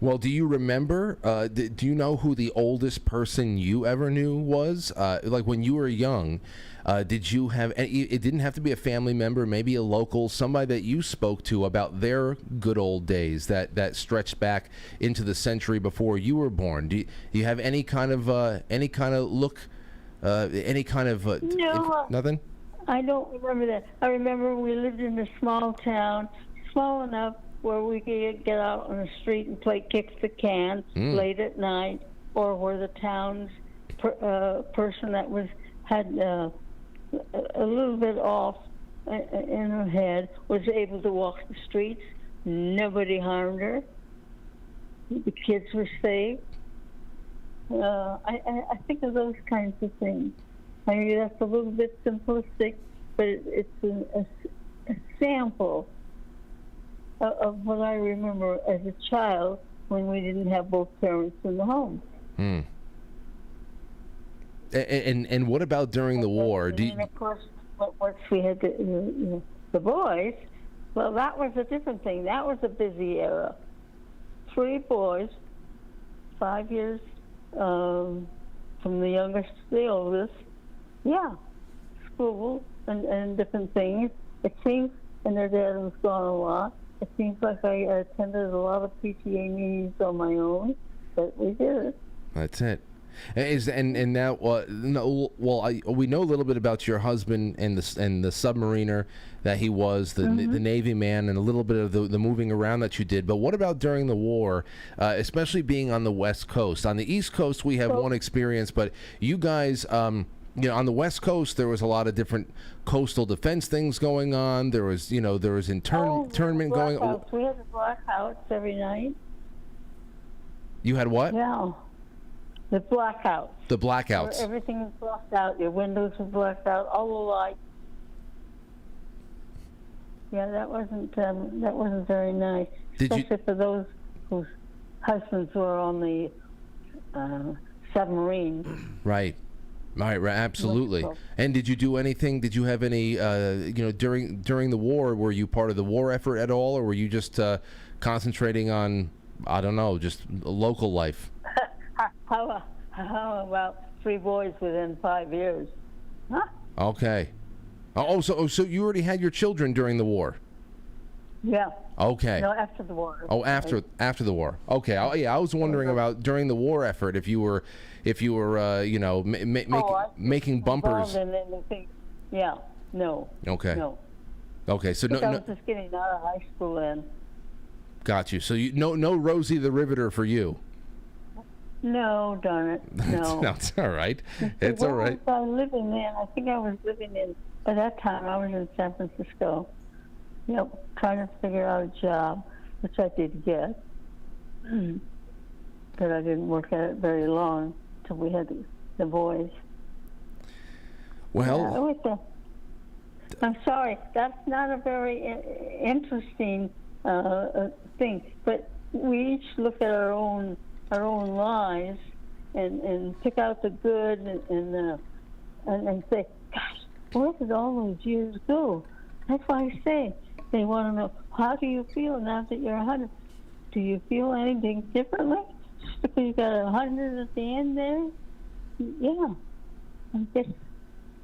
Well, do you remember, do you know who the oldest person you ever knew was? Like when you were young, did you have, it didn't have to be a family member, maybe a local, somebody that you spoke to about their good old days that stretched back into the century before you were born? Do you have any kind of look, any kind of, no, nothing? I don't remember that. I remember we lived in a small town, small enough where we could get out on the street and play kick the can late at night, or where the town's person that had a little bit off in her head was able to walk the streets. Nobody harmed her. The kids were safe. I think of those kinds of things. I mean, that's a little bit simplistic, but it's a sample of what I remember as a child when we didn't have both parents in the home. And what about during the war? And of course, once we had the boys, well, that was a different thing. That was a busy era. 3 boys, 5 years from the youngest to the oldest. Yeah, school and different things. It seems, and their dad was gone a lot. It seems like I attended a lot of PTA meetings on my own, but we did it. That's it. And now, we know a little bit about your husband and the submariner that he was, the Navy man, and a little bit of the moving around that you did. But what about during the war, especially being on the West Coast? On the East Coast, we have one experience, but you guys. On the West Coast, there was a lot of different coastal defense things going on. There was internment going on. We had the blackouts every night. You had what? Yeah, the blackouts. The blackouts. Where everything was blacked out. Your windows were blacked out. All the lights. Yeah, that wasn't very nice. Especially for those whose husbands were on the submarine. Right. Right, absolutely. And did you do anything? Did you have any, during the war? Were you part of the war effort at all, or were you just concentrating on, I don't know, just local life? How about 3 boys within 5 years? Huh? Okay. So you already had your children during the war? Yeah. Okay. No, after the war. Oh, after the war. Okay. I was wondering about during the war effort if you were making bumpers. Yeah. No. Okay. No. Okay. So I was just getting out of high school then. Got you. So no Rosie the Riveter for you. No, darn it. No. No, it's all right. It's all right. I was living there. I think I was living in. By that time, I was in San Francisco. Trying to figure out a job, which I did get, but I didn't work at it very long till we had the boys. Well, I'm sorry, that's not a very interesting thing, but we each look at our own our own lives and pick out the good and say, gosh, where did all those years go? That's why I say they want to know, how do you feel now that you're 100? Do you feel anything differently? Just because you got 100 at the end there? Yeah,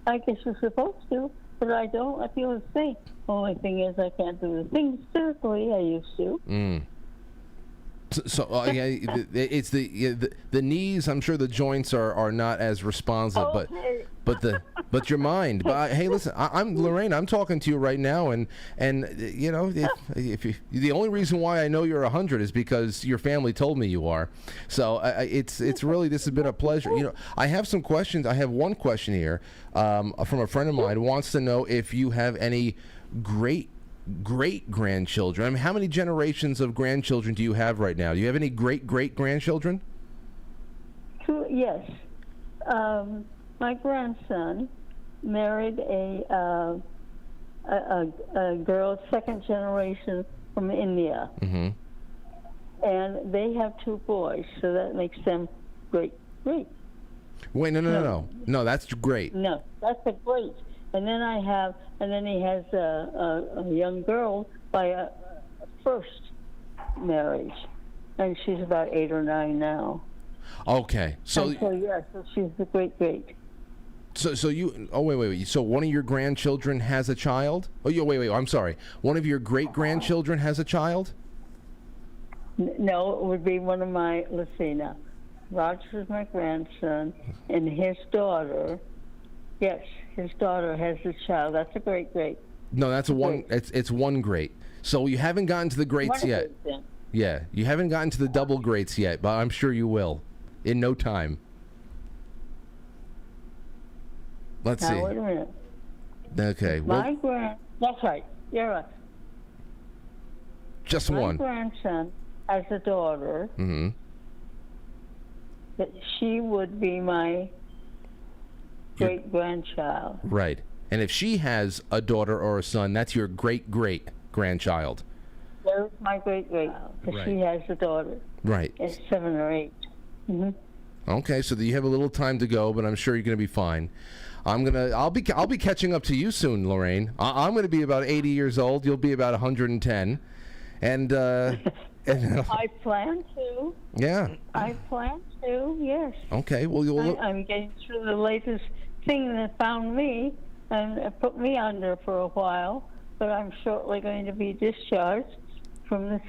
I guess you're supposed to, but I don't. I feel the same. Only thing is, I can't do the things physically I used to. Yeah, it's the knees. I'm sure the joints are not as responsive, Okay. but your mind. But hey, listen, I'm Lorraine. I'm talking to you right now, and you know, if you, the only reason why I know you're 100 is because your family told me you are. So it's really, this has been a pleasure. You know, I have some questions. I have one question here from a friend of mine who wants to know if you have any great grandchildren. I mean, how many generations of grandchildren do you have right now? Do you have any great grandchildren? Yes. My grandson married a girl, second generation from India. Mm-hmm. And they have 2 boys, so that makes them great. Wait, no, that's great. No, that's a great. And then he has a young girl by a first marriage, and she's about 8 or 9 now. Okay, so she's the great. So you, wait. So one of your grandchildren has a child? Oh, wait. I'm sorry. One of your great grandchildren has a child? No, it would be one of my. Let's see now. Roger's my grandson, and his daughter. Yes, his daughter has a child. That's a great. No, that's a one. It's one great. So you haven't gotten to the greats yet. Yeah, you haven't gotten to the double greats yet, but I'm sure you will, in no time. Let's see. Wait a minute. Okay. That's right. You're right. Just one. My grandson has a daughter. Mm-hmm. That she would be my great-grandchild. Right. And if she has a daughter or a son, that's your great-great-grandchild. There's my great-great, because she has a daughter. Right. It's 7 or 8. Mm-hmm. Okay, so you have a little time to go, but I'm sure you're going to be fine. I'll be catching up to you soon, Lorraine. I'm going to be about 80 years old. You'll be about 110, and I plan to. Yeah. I plan to. Yes. Okay. Well, I'm getting through the latest thing that found me and put me under for a while, but I'm shortly going to be discharged from this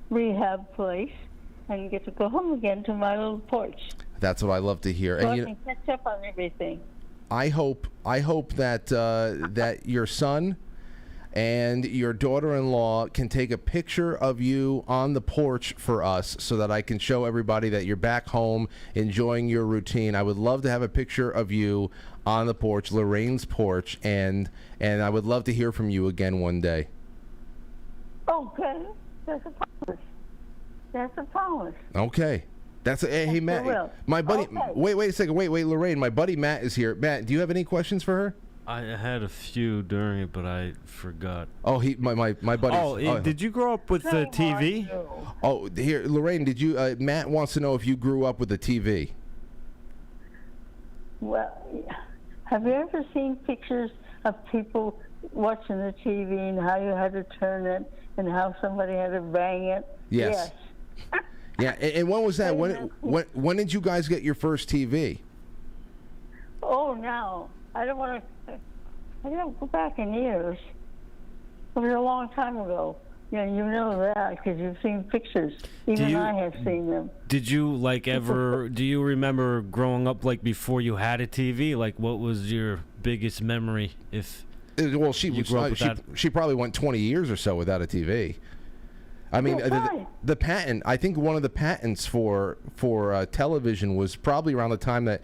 rehab place and get to go home again to my little porch. That's what I love to hear. So and I can catch up on everything. I hope that that your son and your daughter-in-law can take a picture of you on the porch for us so that I can show everybody that you're back home enjoying your routine. I would love to have a picture of you on the porch, Lorraine's porch, and I would love to hear from you again one day. Okay. That's a promise. Okay. Hey, Matt, my buddy. Okay. Wait a second. Wait, Lorraine. My buddy Matt is here. Matt, do you have any questions for her? I had a few during it, but I forgot. Oh, my buddy. Did you grow up with the TV? Oh, here, Lorraine. Did you? Matt wants to know if you grew up with a TV. Well, have you ever seen pictures of people watching the TV and how you had to turn it and how somebody had to bang it? Yes. Yeah, and when was that? When did you guys get your first TV? Oh, no. I don't go back in years. It was a long time ago. Yeah, you know that because you've seen pictures. Even I have seen them. Did you do you remember growing up before you had a TV? What was your biggest memory Well, she probably went 20 years or so without a TV. I mean, the patent. I think one of the patents for television was probably around the time that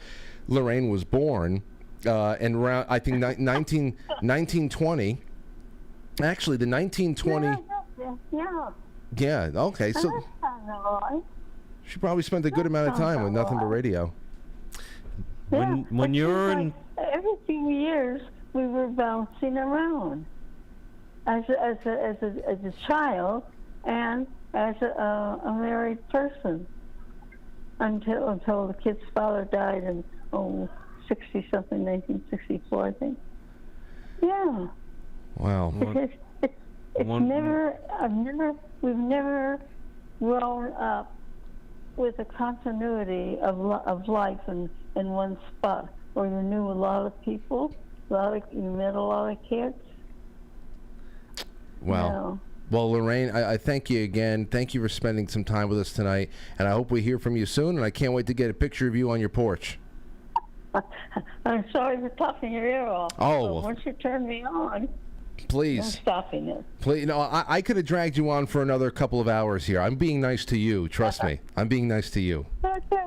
Lorraine was born, and around I think 1920. Actually, the 1920. Yeah. Yeah. Okay. So she probably spent a good amount of time with nothing but radio. When you're in every few years, we were bouncing around as a child. And as a married person. until the kid's father died in 60-something, 1964, I think. Yeah. Wow. We've never grown up with a continuity of life in one spot, where you knew a lot of people, you met a lot of kids. Wow. Well, Lorraine, I thank you again. Thank you for spending some time with us tonight, and I hope we hear from you soon, and I can't wait to get a picture of you on your porch. I'm sorry for talking your ear off. Oh. But once you turn me on, please. I'm stopping it. Please, no, I could have dragged you on for another couple of hours here. I'm being nice to you. Trust me. I'm being nice to you. Okay.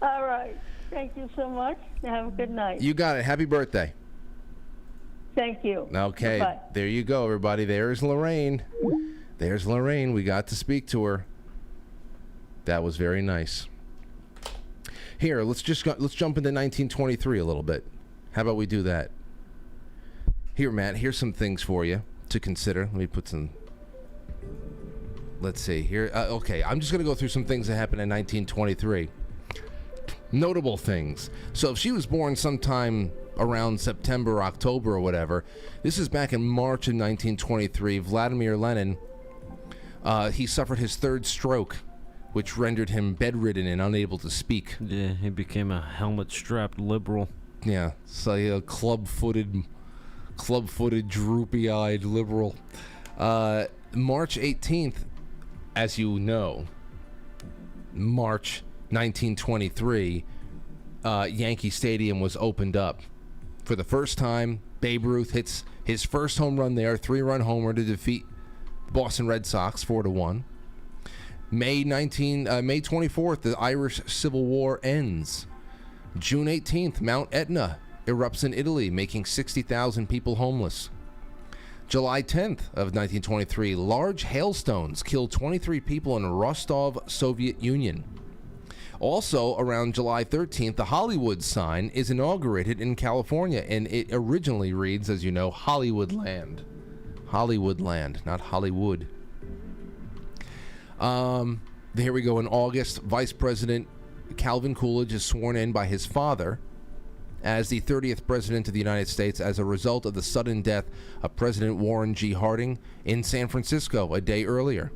All right. Thank you so much. Have a good night. You got it. Happy birthday. Thank you. Okay. Bye. There you go, everybody. There's Lorraine. There's Lorraine. We got to speak to her. That was very nice. Here, let's jump into 1923 a little bit. How about we do that? Here, Matt, here's some things for you to consider. Let me put some... Let's see here. Okay, I'm just going to go through some things that happened in 1923. Notable things. So if she was born sometime around September, October, or whatever, this is back in March of 1923. Vladimir Lenin, he suffered his third stroke, which rendered him bedridden and unable to speak. Yeah, he became a helmet-strapped liberal. Yeah, so a club-footed, droopy-eyed liberal. March 18th, as you know, March 1923, Yankee Stadium was opened up. For the first time, Babe Ruth hits his first home run there, 3-run homer to defeat Boston Red Sox 4-1. May 24th, the Irish Civil War ends. June 18th, Mount Etna erupts in Italy, making 60,000 people homeless. July 10th of 1923, large hailstones kill 23 people in Rostov, Soviet Union. Also, around July 13th, the Hollywood sign is inaugurated in California, and it originally reads, as you know, Hollywoodland. Hollywoodland, not Hollywood. Here we go. In August, Vice President Calvin Coolidge is sworn in by his father as the 30th President of the United States as a result of the sudden death of President Warren G. Harding in San Francisco a day earlier.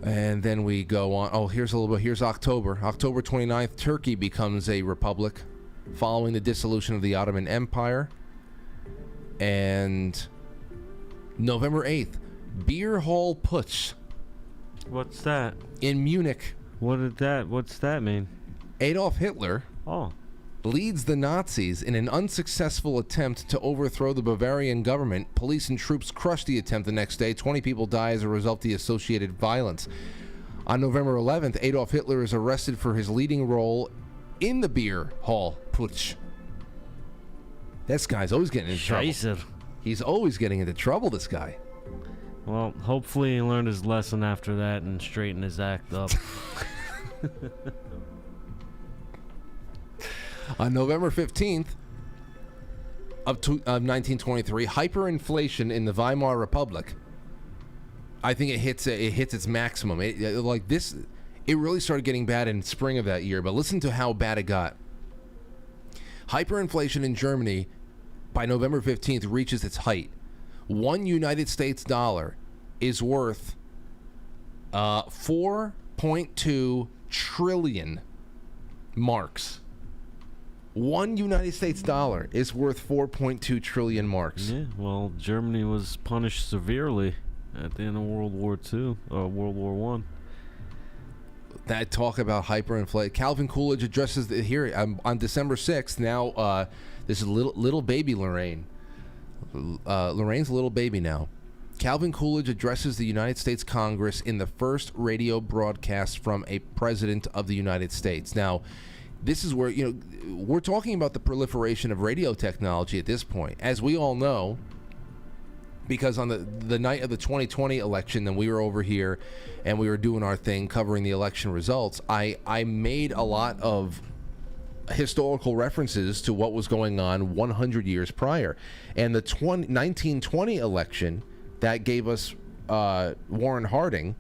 And then we go on. Oh, here's a little bit. Here's October. October 29th, Turkey becomes a republic following the dissolution of the Ottoman Empire. And November 8th, Beer Hall Putsch. What's that? In Munich. What's that mean? Adolf Hitler leads the Nazis in an unsuccessful attempt to overthrow the Bavarian government. Police and troops crush the attempt the next day. 20 people die as a result of the associated violence. On November 11th, Adolf Hitler is arrested for his leading role in the Beer Hall Putsch. This guy's always getting into trouble. He's always getting into trouble, this guy. Well, hopefully he learned his lesson after that and straightened his act up. On November 15th of 1923, hyperinflation in the Weimar Republic. I think it hits its maximum. It really started getting bad in spring of that year, but listen to how bad it got. Hyperinflation in Germany by November 15th reaches its height. One United States dollar is worth 4.2 trillion marks. One United States dollar is worth 4.2 trillion marks. Yeah, well, Germany was punished severely at the end of World War II, or World War One. That talk about hyperinflation. Calvin Coolidge addresses here on December 6th. Now, this is little baby Lorraine. Lorraine's a little baby now. Calvin Coolidge addresses the United States Congress in the first radio broadcast from a president of the United States. Now, this is where, we're talking about the proliferation of radio technology at this point. As we all know, because on the night of the 2020 election, then we were over here and we were doing our thing covering the election results. I made a lot of historical references to what was going on 100 years prior. And the 1920 election that gave us Warren Harding,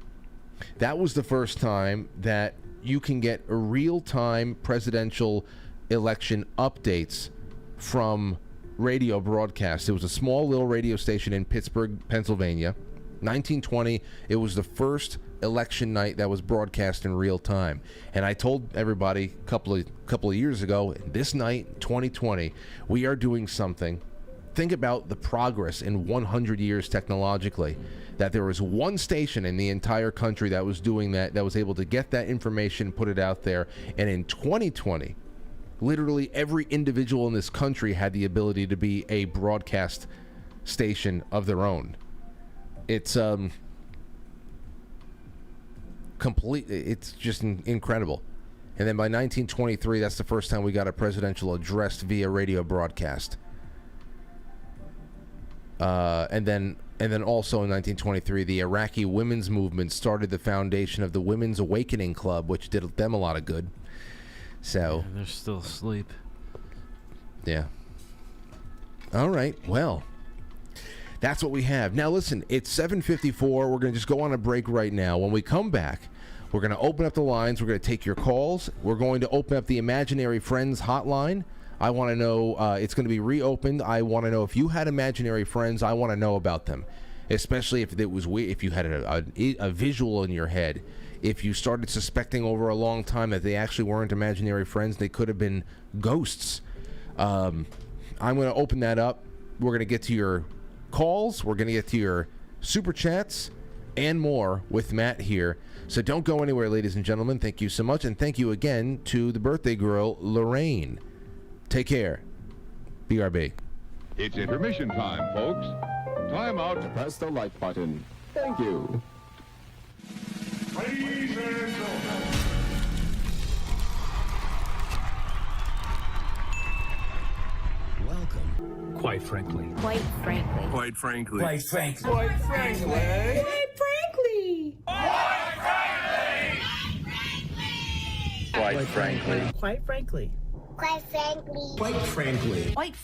That was the first time that you can get a real-time presidential election updates from radio broadcasts. It was a small little radio station in Pittsburgh, Pennsylvania. 1920, it was the first election night that was broadcast in real time. And I told everybody a couple of years ago, this night, 2020, we are doing something. Think about the progress in 100 years technologically, that there was one station in the entire country that was doing that was able to get that information, put it out there. And in 2020, literally every individual in this country had the ability to be a broadcast station of their own. It's it's just incredible. And then by 1923, that's the first time we got a presidential address via radio broadcast. And then also in 1923, the Iraqi women's movement started the foundation of the Women's Awakening Club, which did them a lot of good. So they're still asleep. Yeah. All right. Well, that's what we have. Now, listen, it's 7:54. We're going to just go on a break right now. When we come back, we're going to open up the lines. We're going to take your calls. We're going to open up the Imaginary Friends hotline. I want to know, it's going to be reopened. I want to know if you had imaginary friends. I want to know about them, especially if it was if you had a visual in your head. If you started suspecting over a long time that they actually weren't imaginary friends, they could have been ghosts. I'm going to open that up. We're going to get to your calls. We're going to get to your super chats and more with Matt here. So don't go anywhere, ladies and gentlemen. Thank you so much. And thank you again to the birthday girl, Lorraine. Take care. BRB. It's intermission time, folks. Time out to press the like button. Thank you. Ladies and gentlemen. Welcome. Quite frankly. Quite frankly. Quite frankly. Quite frankly. Quite frankly. Quite frankly. Quite frankly. Quite frankly. Quite frankly. Quite frankly. Quite frankly. Quite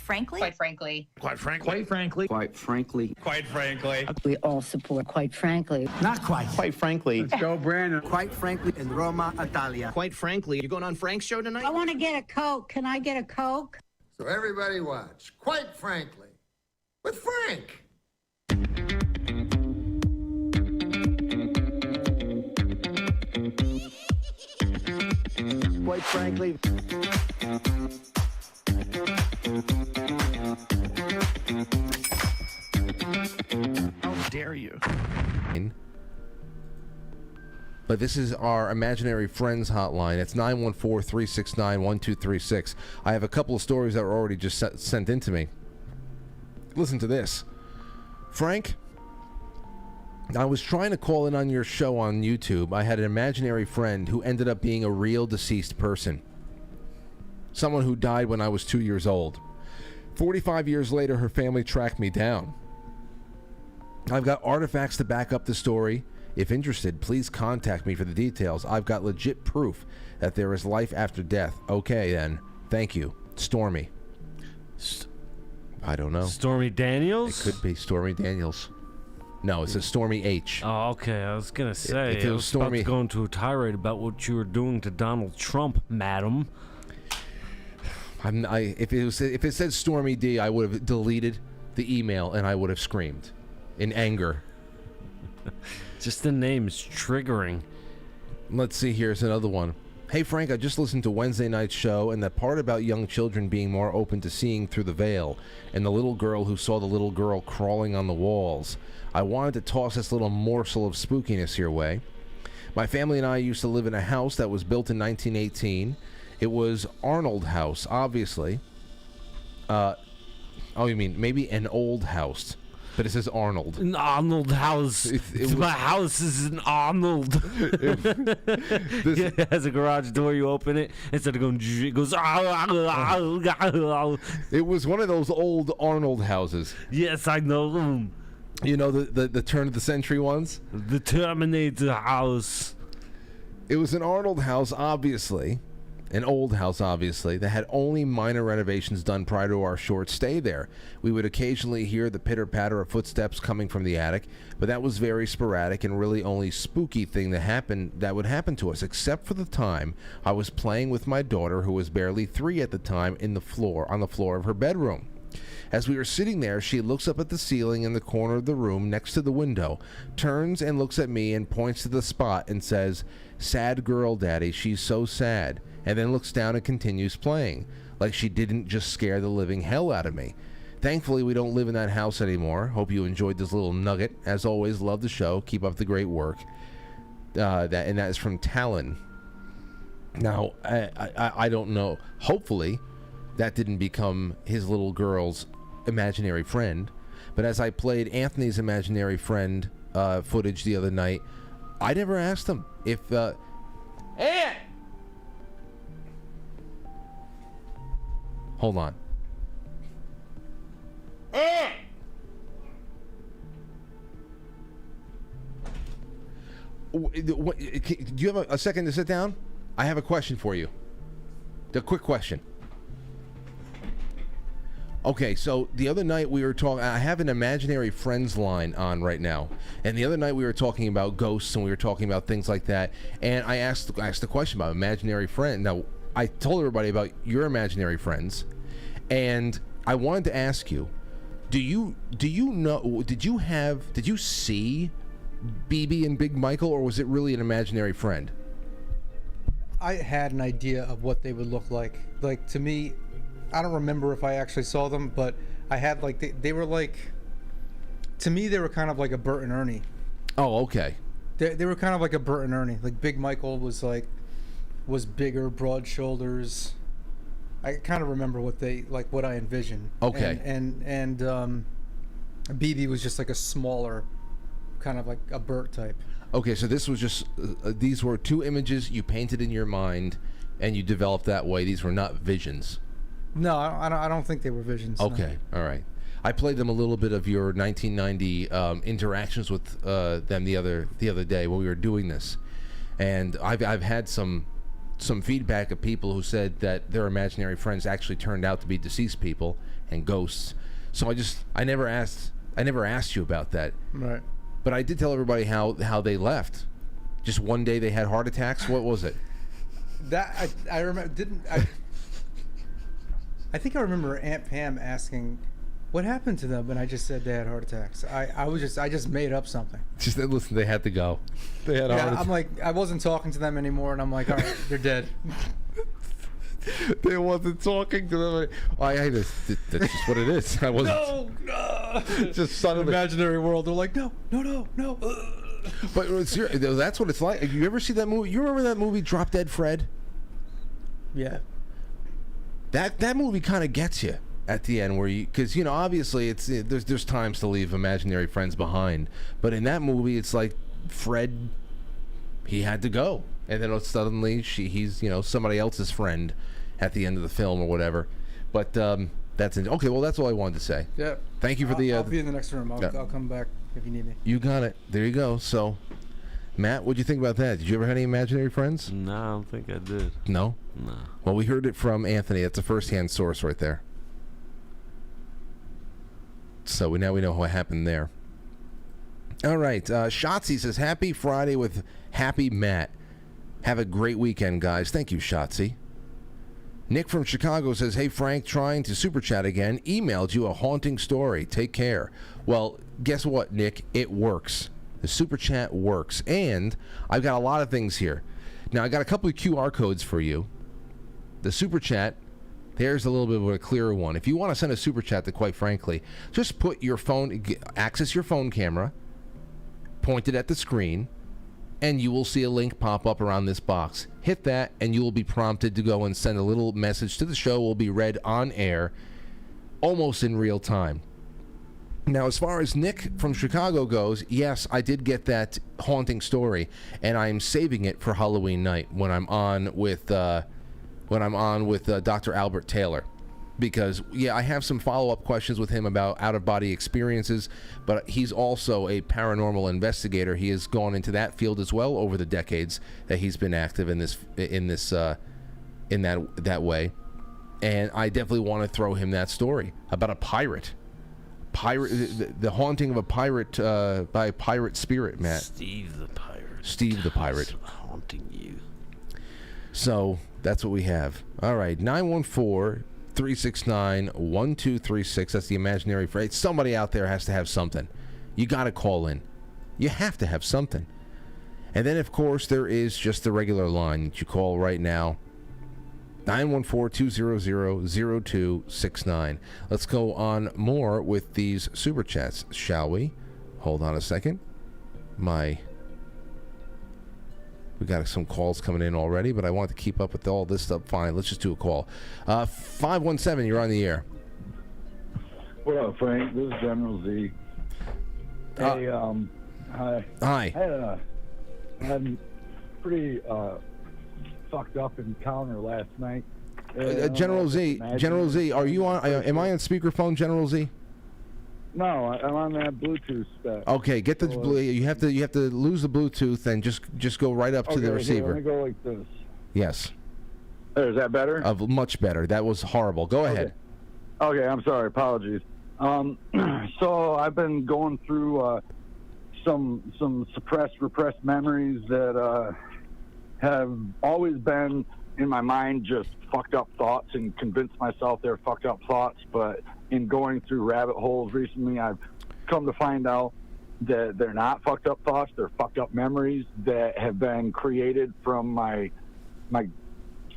frankly. Quite frankly. Quite frankly. Quite frankly. Quite frankly. We all support quite frankly. Not quite. Quite frankly. Let's go, Brandon. Quite frankly, in Roma, Italia. Quite frankly. You going on Frank's show tonight? I want to get a Coke. Can I get a Coke? So everybody watch. Quite frankly, with Frank. Quite frankly. How dare you? But this is our Imaginary Friends hotline. It's 914-369-1236. I have a couple of stories that were already just sent in to me. Listen to this. Frank, I was trying to call in on your show on YouTube. I had an imaginary friend who ended up being a real deceased person. Someone who died when I was 2 years old. 45 years later, her family tracked me down. I've got artifacts to back up the story. If interested, please contact me for the details. I've got legit proof that there is life after death. Okay, then. Thank you. Stormy. I don't know. Stormy Daniels? It could be Stormy Daniels. No, it says Stormy H. Oh, okay. I was going to say, if it was Stormy, about to go into a tirade about what you were doing to Donald Trump, madam. If it said Stormy D, I would have deleted the email and I would have screamed in anger. Just the name's triggering. Let's see, here's another one. Hey Frank, I just listened to Wednesday night's show and that part about young children being more open to seeing through the veil and the little girl who saw the little girl crawling on the walls. I wanted to toss this little morsel of spookiness your way. My family and I used to live in a house that was built in 1918. It was Arnold House, obviously. Oh, you mean maybe an old house. But it says Arnold. An Arnold house. My house is an Arnold. It has a garage door. You open it. Instead of going, it goes. It was one of those old Arnold houses. Yes, I know them. You know the turn of the century ones? The Terminator house. It was an Arnold house, obviously. an old house, obviously, that had only minor renovations done prior to our short stay there. We would occasionally hear the pitter-patter of footsteps coming from the attic, but that was very sporadic and really only spooky thing that would happen to us, except for the time I was playing with my daughter, who was barely 3 at the time, on the floor of her bedroom. As we were sitting there, she looks up at the ceiling in the corner of the room next to the window, turns and looks at me and points to the spot and says, "Sad girl, Daddy, she's so sad," and then looks down and continues playing, like she didn't just scare the living hell out of me. Thankfully, we don't live in that house anymore. Hope you enjoyed this little nugget. As always, love the show. Keep up the great work. That is from Talon. Now, I don't know. Hopefully, that didn't become his little girl's imaginary friend. But as I played Anthony's imaginary friend footage the other night, I never asked him if... Aunt! Hold on. Aunt! Do you have a second to sit down? I have a question for you. A quick question. Okay, so the other night we were talking... I have an imaginary friends line on right now. And the other night we were talking about ghosts and we were talking about things like that. And I asked the question about imaginary friend. Now, I told everybody about your imaginary friends. And I wanted to ask you, did you see BB and Big Michael, or was it really an imaginary friend? I had an idea of what they would look like. Like, to me... I don't remember if I actually saw them, but I had like they were like, to me they were kind of like a Bert and Ernie. Oh, okay. They were kind of like a Bert and Ernie. Like Big Michael was bigger, broad shoulders. I kind of remember what I envisioned. Okay. And BB was just like a smaller, kind of like a Bert type. Okay, so this was just these were two images you painted in your mind, and you developed that way. These were not visions. No, I don't think they were visions. Okay, no. All right. I played them a little bit of your 1990 interactions with them the other day when we were doing this, and I've had some feedback of people who said that their imaginary friends actually turned out to be deceased people and ghosts. So I never asked you about that. Right. But I did tell everybody how they left. Just one day they had heart attacks. What was it? That I remember. I think I remember Aunt Pam asking, "What happened to them?" And I just said they had heart attacks. I just made up something. Just listen, they had to go. They had a heart attack. I'm like, I wasn't talking to them anymore, and I'm like, all right, they're dead. They wasn't talking to them. That's just what it is. I wasn't. No. Just suddenly. Imaginary world. They're like, no. But that's what it's like. You ever see that movie? You remember that movie, Drop Dead Fred? Yeah. That movie kind of gets you at the end, because obviously there's times to leave imaginary friends behind, but in that movie it's like Fred, he had to go, and then suddenly he's somebody else's friend at the end of the film or whatever. But that's okay. Well, that's all I wanted to say. Yeah. Thank you for I'll be in the next room. I'll come back if you need me. You got it. There you go. So, Matt, what'd you think about that? Did you ever have any imaginary friends? No, I don't think I did. No? No. Well, we heard it from Anthony. That's a first-hand source right there. So now we know what happened there. All right. Shotzi says, "Happy Friday with Happy Matt. Have a great weekend, guys." Thank you, Shotzi. Nick from Chicago says, "Hey, Frank, trying to super chat again. Emailed you a haunting story. Take care." Well, guess what, Nick? It works. The super chat works. And I've got a lot of things here. Now, I got a couple of QR codes for you. The super chat, there's a little bit of a clearer one. If you want to send a super chat, quite frankly, just put your phone, access your phone camera, point it at the screen, and you will see a link pop up around this box. Hit that, and you will be prompted to go and send a little message to the show. It will be read on air almost in real time. Now, as far as Nick from Chicago goes, yes, I did get that haunting story, and I'm saving it for Halloween night when I'm on with Dr. Albert Taylor, because I have some follow-up questions with him about out-of-body experiences, but he's also a paranormal investigator. He has gone into that field as well over the decades that he's been active in this in that way, and I definitely want to throw him that story about a pirate. The haunting of a pirate by a pirate spirit, Matt. Steve the pirate. Steve the pirate. Haunting you. So that's what we have. All right, 914-369-1236. That's the imaginary phrase. Somebody out there has to have something. You got to call in. You have to have something. And then, of course, there is just the regular line that you call right now. 914-200-0269. Let's go on more with these super chats, shall we? Hold on a second. We got some calls coming in already, but I want to keep up with all this stuff. Fine, let's just do a call. 517, you're on the air. What up, Frank? This is General Z. Hey, hi. Hi. I had a pretty fucked up encounter last night. General Z, are you on? Am I on speakerphone, General Z? No, I'm on that Bluetooth stuff. Okay, get the you have to lose the Bluetooth and just go right up to the receiver. Let me go like this. Yes. Is that better? Much better. That was horrible. Go ahead. Okay, I'm sorry. Apologies. So I've been going through some repressed memories that have always been in my mind, just fucked up thoughts, and convinced myself they're fucked up thoughts. But in going through rabbit holes recently, I've come to find out that they're not fucked up thoughts. They're fucked up memories that have been created from my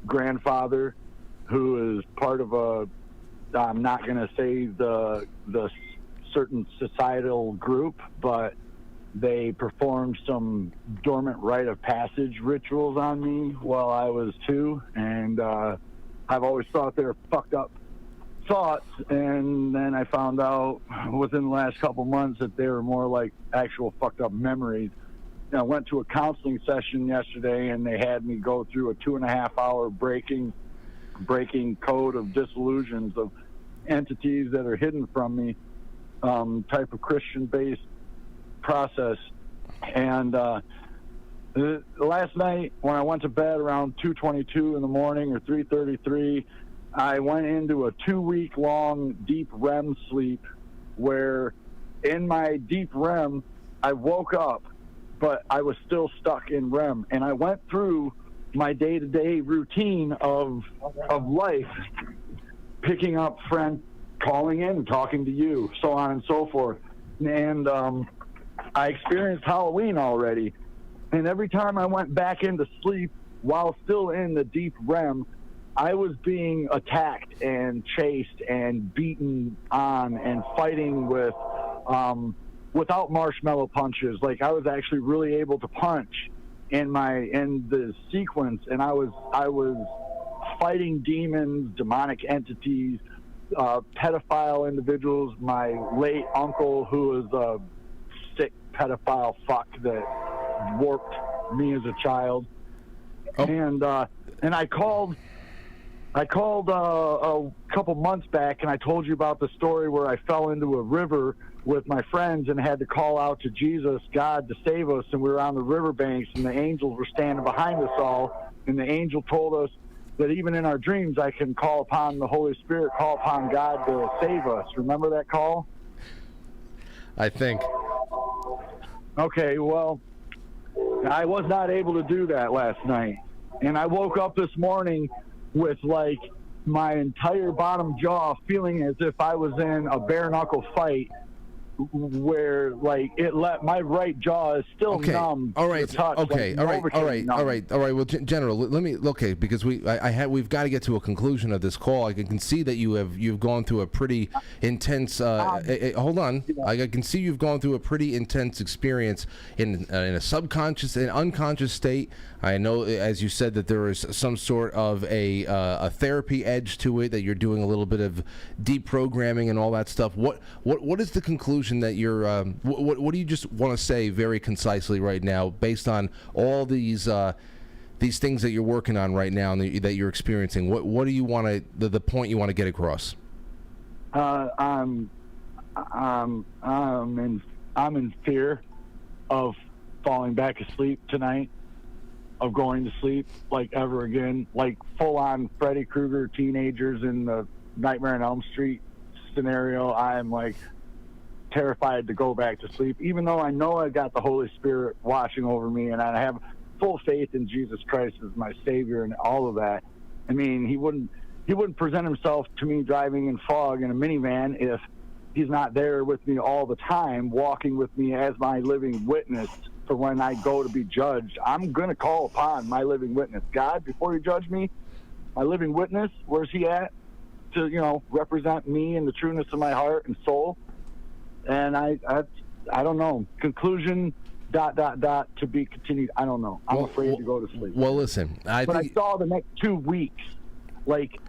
grandfather, who is part of I'm not going to say the certain societal group, but they performed some dormant rite of passage rituals on me while I was 2, and I've always thought they were fucked up thoughts, and then I found out within the last couple months that they were more like actual fucked up memories. I went to a counseling session yesterday, and they had me go through a 2.5-hour breaking code of disillusions of entities that are hidden from me, type of Christian-based process. And last night when I went to bed around 2:22 in the morning or 3:33, I went into a 2-week-long deep REM sleep where in my deep REM I woke up, but I was still stuck in REM, and I went through my day-to-day routine of life, picking up friends, calling in, talking to you, so on and so forth. And I experienced Halloween already, and every time I went back into sleep while still in the deep REM, I was being attacked and chased and beaten on and fighting with without marshmallow punches. Like, I was actually really able to punch in the sequence, and I was fighting demons, demonic entities, pedophile individuals. My late uncle, who was a sick pedophile fuck that warped me as a child. And I called a couple months back, and I told you about the story where I fell into a river with my friends and had to call out to Jesus, God, to save us. And we were on the riverbanks, and the angels were standing behind us all. And the angel told us that even in our dreams, I can call upon the Holy Spirit, call upon God to save us. Remember that call? I think. Okay, well, I was not able to do that last night. And I woke up this morning with, like, my entire bottom jaw feeling as if I was in a bare-knuckle fight where, like, my right jaw is still numb. All right. Touch, okay. Like, all right. Well, General, let me. Okay, because we've got to get to a conclusion of this call. I can see that you've gone through a pretty intense. Hold on. I can see you've gone through a pretty intense experience in a subconscious and unconscious state. I know, as you said, that there is some sort of a therapy edge to it, that you're doing a little bit of deep programming and all that stuff. What is the conclusion that you're? What do you just want to say very concisely right now, based on all these things that you're working on right now and that you're experiencing? What do you want to the point you want to get across? I'm in fear of falling back asleep tonight. of going to sleep like ever again. Like full on Freddy Krueger teenagers in the Nightmare on Elm Street scenario. I'm like terrified to go back to sleep, even though I know I got the Holy Spirit watching over me and I have full faith in Jesus Christ as my Savior and all of that. I mean, he wouldn't present himself to me driving in fog in a minivan if he's not there with me all the time, walking with me as my living witness for when I go to be judged. I'm going to call upon my living witness. God, before you judge me, my living witness, where's he at? To, you know, represent me and the trueness of my heart and soul. And I don't know. Conclusion, ... to be continued. I don't know. I'm afraid to go to sleep. Well, listen. I saw the next 2 weeks, like,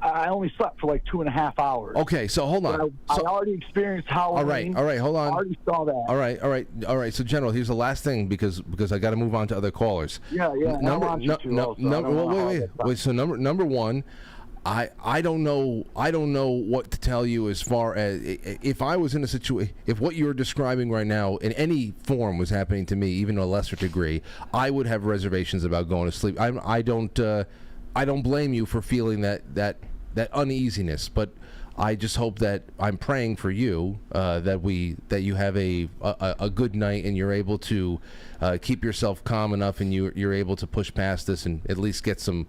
I only slept for like 2.5 hours. Okay, so hold on. I already experienced Halloween. All right, hold on. I already saw that. All right. So, General, here's the last thing because I got to move on to other callers. Yeah. Wait. So number one, I don't know what to tell you as far as if I was in a situation, if what you're describing right now in any form was happening to me, even to a lesser degree, I would have reservations about going to sleep. I don't blame you for feeling that uneasiness, but I just hope that I'm praying for you that you have a good night and you're able to keep yourself calm enough and you're able to push past this and at least get some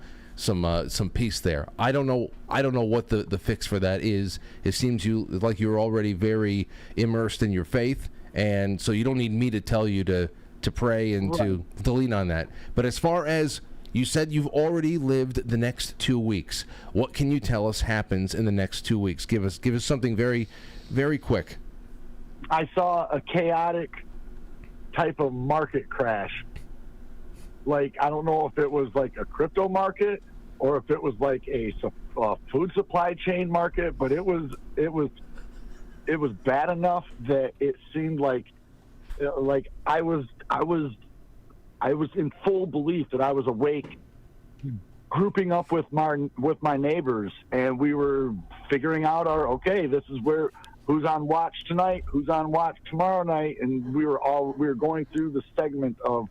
peace there. I don't know what the fix for that is. It seems like you're already very immersed in your faith, and so you don't need me to tell you to pray and to lean on that. But as far as you said, you've already lived the next 2 weeks. What can you tell us happens in the next 2 weeks? Give us something very, very quick. I saw a chaotic type of market crash. Like, I don't know if it was like a crypto market or if it was like a food supply chain market, but it was bad enough that it seemed like I was in full belief that I was awake, grouping up with my neighbors, and we were figuring out this is who's on watch tonight, who's on watch tomorrow night, and we were going through the segment of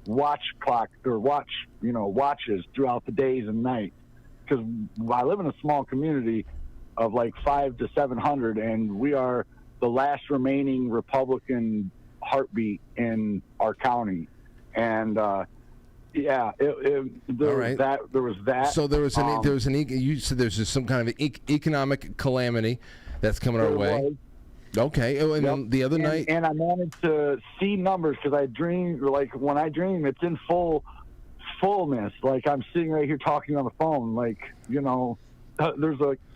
watch clock or watches throughout the days and nights, because I live in a small community of like 500 to 700, and we are the last remaining Republican heartbeat in our county. And there was that. So you said there's just some kind of economic calamity that's coming our way. Okay, and then the other night, and I managed to see numbers because I dream. Like when I dream, it's in fullness. Like I'm sitting right here talking on the phone. Like there's a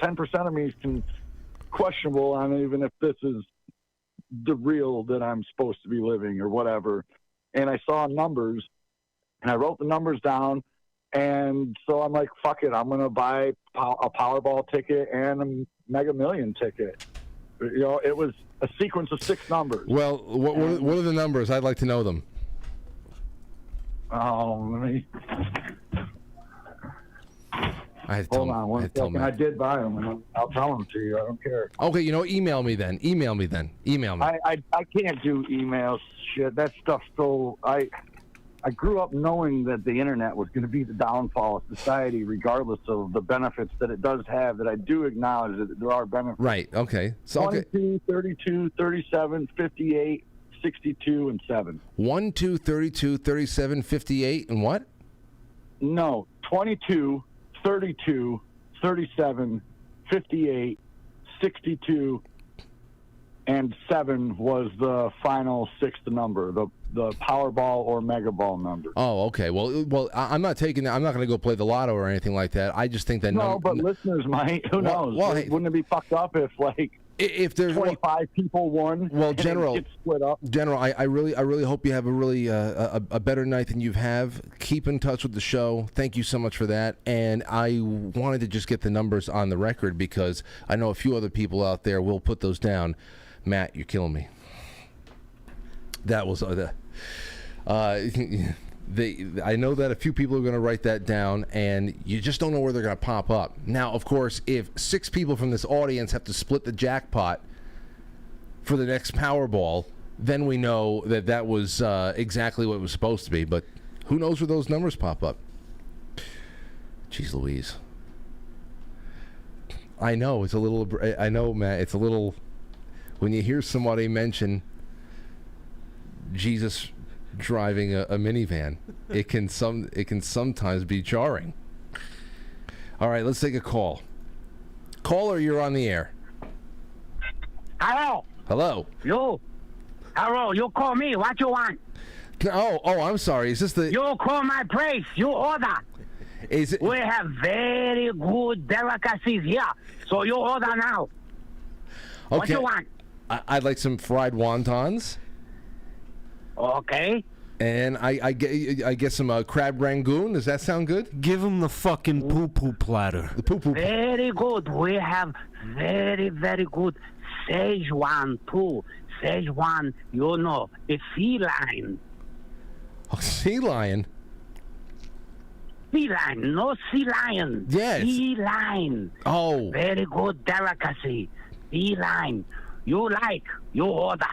10% of me is questionable on even if this is the real that I'm supposed to be living or whatever. And I saw numbers, and I wrote the numbers down, and so I'm like, fuck it, I'm gonna buy a Powerball ticket and a Mega Million ticket. It was a sequence of 6 numbers. Well, what are the numbers? I'd like to know them. Hold on one second. I did buy them, and I'll tell them to you. I don't care. Okay, email me then. Email me. I can't do emails. Shit, that stuff's so... I grew up knowing that the internet was going to be the downfall of society, regardless of the benefits that it does have, that I do acknowledge that there are benefits. Right, okay. So 22, 32, 37, 58, 62, and 7. 1, 2, 32, 37, 58, and what? No, 22, 32, 37, 58, 62, and 7 was the final 6th number, the Powerball or Mega Ball number. Oh, okay. Well, I'm not taking that. I'm not going to go play the lotto or anything like that. I just think that but listeners might. Who knows? Well, wouldn't it be fucked up if there's 25 people won? Well, General, it split up. General, I really hope you have a really a better night than you've have. Keep in touch with the show. Thank you so much for that. And I wanted to just get the numbers on the record because I know a few other people out there will put those down. Matt, you're killing me. That was I know that a few people are going to write that down, and you just don't know where they're going to pop up. Now, of course, if 6 people from this audience have to split the jackpot for the next Powerball, then we know that was exactly what it was supposed to be. But Who knows where those numbers pop up? Jeez Louise. I know, it's a little... I know, Matt, it's a little... When you hear somebody mention Jesus driving a minivan, it can sometimes be jarring. All right, let's take a call. Caller, you're on the air. Hello. Hello. You. Hello. You call me. What you want? Oh, I'm sorry. Is this the... You call my place. You order. Is it... We have very good delicacies here. So you order now. Okay. What you want? I'd like some fried wontons. Okay. And I get some crab rangoon. Does that sound good? Give him the fucking poo-poo platter. The poo-poo. Very good. We have very, very good Szechuan too. Szechuan, you know, a feline. Oh, sea lion? Feline, no sea lion. Yes. Feline. Oh. Very good delicacy. Feline. You order.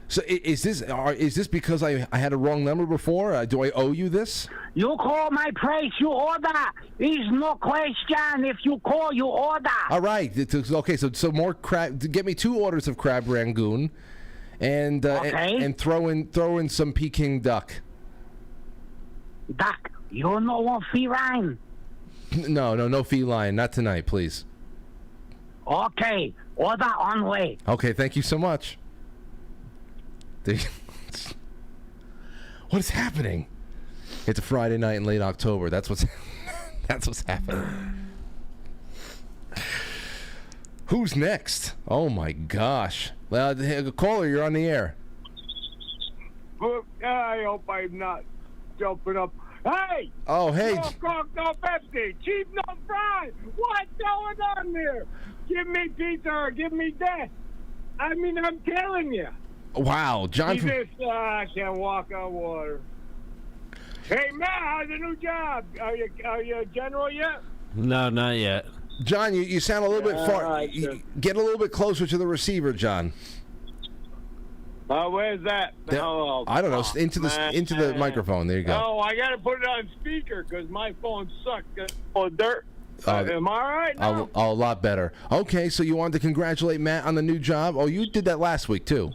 So is this because I had a wrong number before? Do I owe you this? You call my place, you order. There's no question. If you call, you order. All right. Okay. So more crab. Get me 2 orders of crab rangoon, and and throw in some Peking duck. Duck. You know what feline? No feline. Not tonight, please. Okay. Order on way. Okay. Thank you so much. What is happening? It's a Friday night in late October. That's what's happening. Who's next? Oh my gosh! Caller, you're on the air. I hope I'm not jumping up. Hey! Oh, hey! No Coke, no Pepsi, cheap, no fries. What's going on there? Give me pizza or give me death. I mean, I'm telling you. Wow, John. I can't walk on water. Hey, Matt, how's the new job? Are you a general yet? No, not yet. John, you sound a little bit far. Get a little bit closer to the receiver, John. Where's that? Oh, I don't know. Into the microphone. There you go. Oh, I got to put it on speaker because my phone sucks. Oh, dirt. Am I all right now? A lot better. Okay, so you wanted to congratulate Matt on the new job. Oh, you did that last week, too.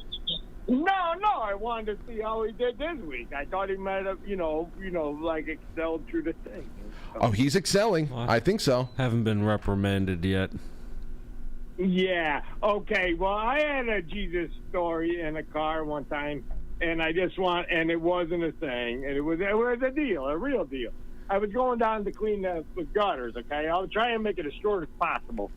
No, I wanted to see how he did this week. I thought he might have, like excelled through the thing. Oh, he's excelling. Well, I think so. Haven't been reprimanded yet. Yeah. Okay. Well, I had a Jesus story in a car one time, and and it wasn't a thing, and it was a deal, a real deal. I was going down to clean the gutters. Okay, I'll try and make it as short as possible,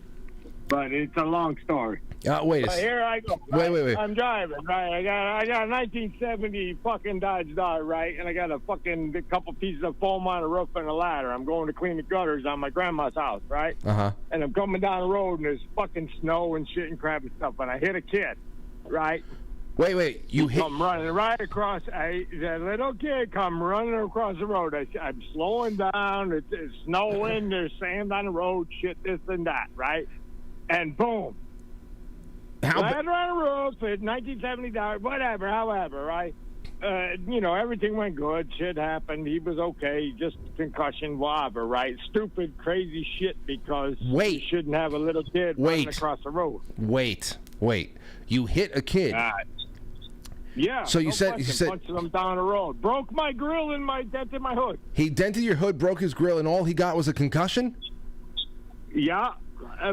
but it's a long story. Wait. Here I go. Right? Wait. I'm driving. Right. I got a 1970 fucking Dodge Dart. Right, and I got a couple pieces of foam on the roof and a ladder. I'm going to clean the gutters on my grandma's house. Right. And I'm coming down the road and there's fucking snow and shit and crap and stuff. And I hit a kid. Right. Wait. You hit? I'm running right across. The little kid come running across the road. I'm slowing down. It's snowing. There's sand on the road. Shit, this and that. Right. And boom. Ladder on the roof, it's 1970, whatever, however, right? Everything went good. Shit happened. He was okay. Just concussion, whatever, right? Stupid, crazy shit because you shouldn't have a little kid running across the road. Wait. You hit a kid. Yeah. So you said punched him down the road. Broke my grill and dented my hood. He dented your hood, broke his grill, and all he got was a concussion? Yeah.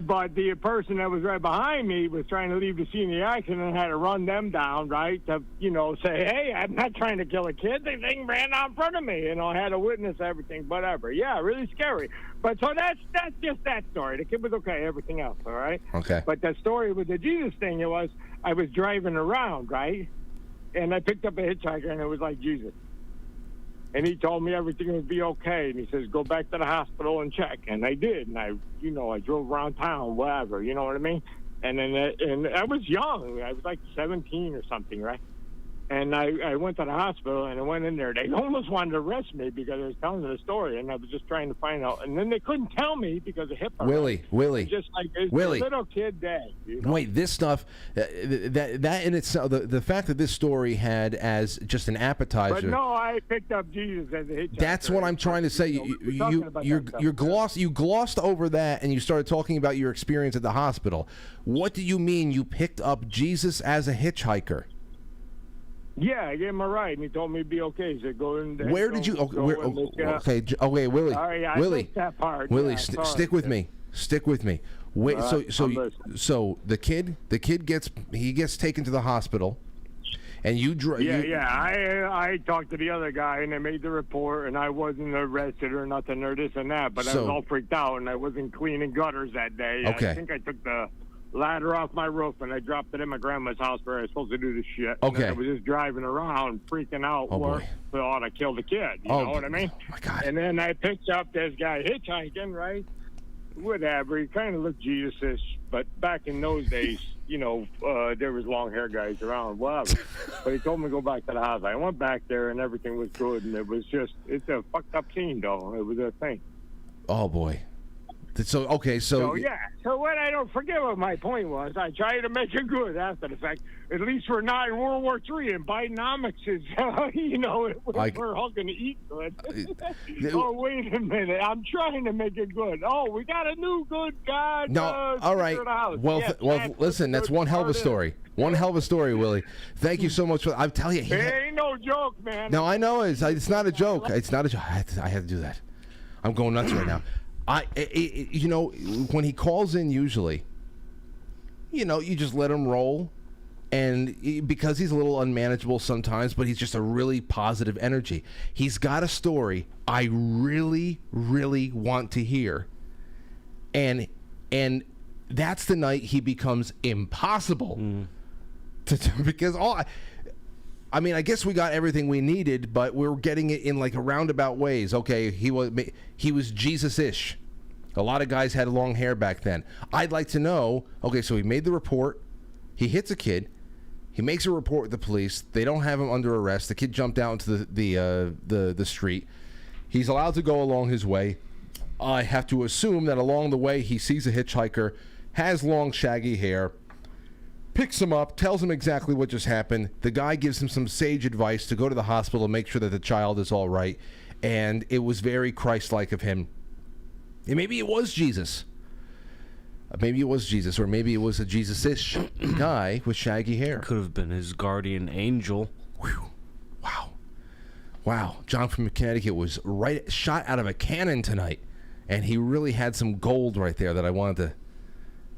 But the person that was right behind me was trying to leave the scene of the accident and had to run them down, right? To, say, hey, I'm not trying to kill a kid. The thing ran out in front of me. I had to witness everything, whatever. Yeah, really scary. But so that's just that story. The kid was okay, everything else, all right? Okay. But the story with the Jesus thing, I was driving around, right? And I picked up a hitchhiker, and it was like Jesus. And he told me everything would be okay. And he says, go back to the hospital and check. And I did. And I drove around town, whatever, you know what I mean? And then, and I was young. I was like 17 or something, right? And I went to the hospital, and I went in there. They almost wanted to arrest me because I was telling the story, and I was just trying to find out. And then they couldn't tell me because of HIPAA. Willie. Just like it's Willie. a little kid day. You know? Wait, this stuff, that in itself, the fact that this story had as just an appetizer. But no, I picked up Jesus as a hitchhiker. That's what I'm trying to say. You glossed over that, and you started talking about your experience at the hospital. What do you mean you picked up Jesus as a hitchhiker? Yeah, I gave him a ride, and he told me it'd be okay. He said, "Go in there." Where did you? Okay, Willie. Sorry, I Willie. missed that part. Willie, Yeah, stick with me. Stick with me. Wait. All right, So the kid gets taken to the hospital, and you drive. Yeah. I talked to the other guy, and they made the report, and I wasn't arrested or nothing or this and that, but I was all freaked out, and I wasn't cleaning gutters that day. Okay. I think I took the ladder off my roof, and I dropped it in my grandma's house where I was supposed to do this shit. Okay. And I was just driving around, freaking out. Oh, boy. I ought to kill the kid. You know what I mean? Oh, my God. And then I picked up this guy hitchhiking, right? Whatever. He kind of looked Jesus-ish, but back in those days, there was long hair guys around, whatever. But he told me to go back to the house. I went back there, and everything was good, and it's a fucked up scene, though. It was a thing. Oh boy. So yeah. So what I don't forget what my point was. I tried to make it good after the fact. At least we're not in World War III, and Bidenomics is, we're all going to eat good. Oh, wait a minute. I'm trying to make it good. Oh, we got a new good guy. No, all right. Well, listen, that's one hell of a story. One hell of a story, Willie. Thank you so much for. I'm telling you, it ain't no joke, man. No, I know it's not a joke. It's not a joke. I had to do that. I'm going nuts right now. When he calls in, usually, you just let him roll, and because he's a little unmanageable sometimes, but he's just a really positive energy. He's got a story I really, really want to hear, and that's the night he becomes impossible because I guess we got everything we needed, but we're getting it in like a roundabout ways. Okay, he was Jesus-ish. A lot of guys had long hair back then. I'd like to know. Okay, so he made the report. He hits a kid. He makes a report with the police. They don't have him under arrest. The kid jumped out into the street. He's allowed to go along his way. I have to assume that along the way he sees a hitchhiker, has long shaggy hair, picks him up, tells him exactly what just happened. The guy gives him some sage advice to go to the hospital and make sure that the child is all right. And it was very Christ-like of him. And maybe it was Jesus. Maybe it was Jesus, or maybe it was a Jesus-ish guy with shaggy hair. Could have been his guardian angel. Whew. Wow. John from Connecticut was shot out of a cannon tonight. And he really had some gold right there that I wanted to...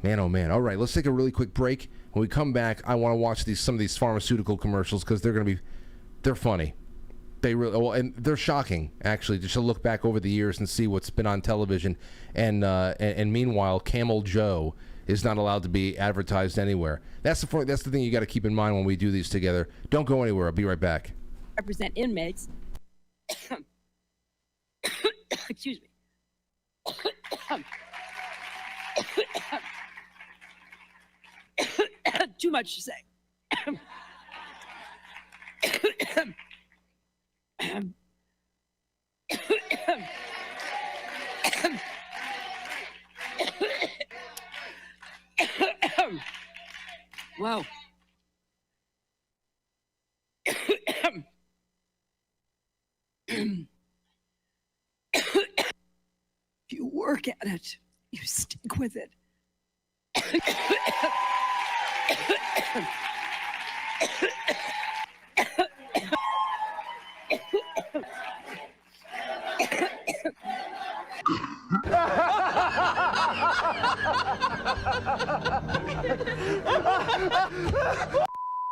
Man, oh man. All right, let's take a really quick break. When we come back, I want to watch some of these pharmaceutical commercials because they're funny. And they're shocking, actually, just to look back over the years and see what's been on television. And meanwhile, Camel Joe is not allowed to be advertised anywhere. That's the thing you got to keep in mind when we do these together. Don't go anywhere. I'll be right back. Represent inmates. Excuse me. Too much to say. Wow. If you work at it, you stick with it.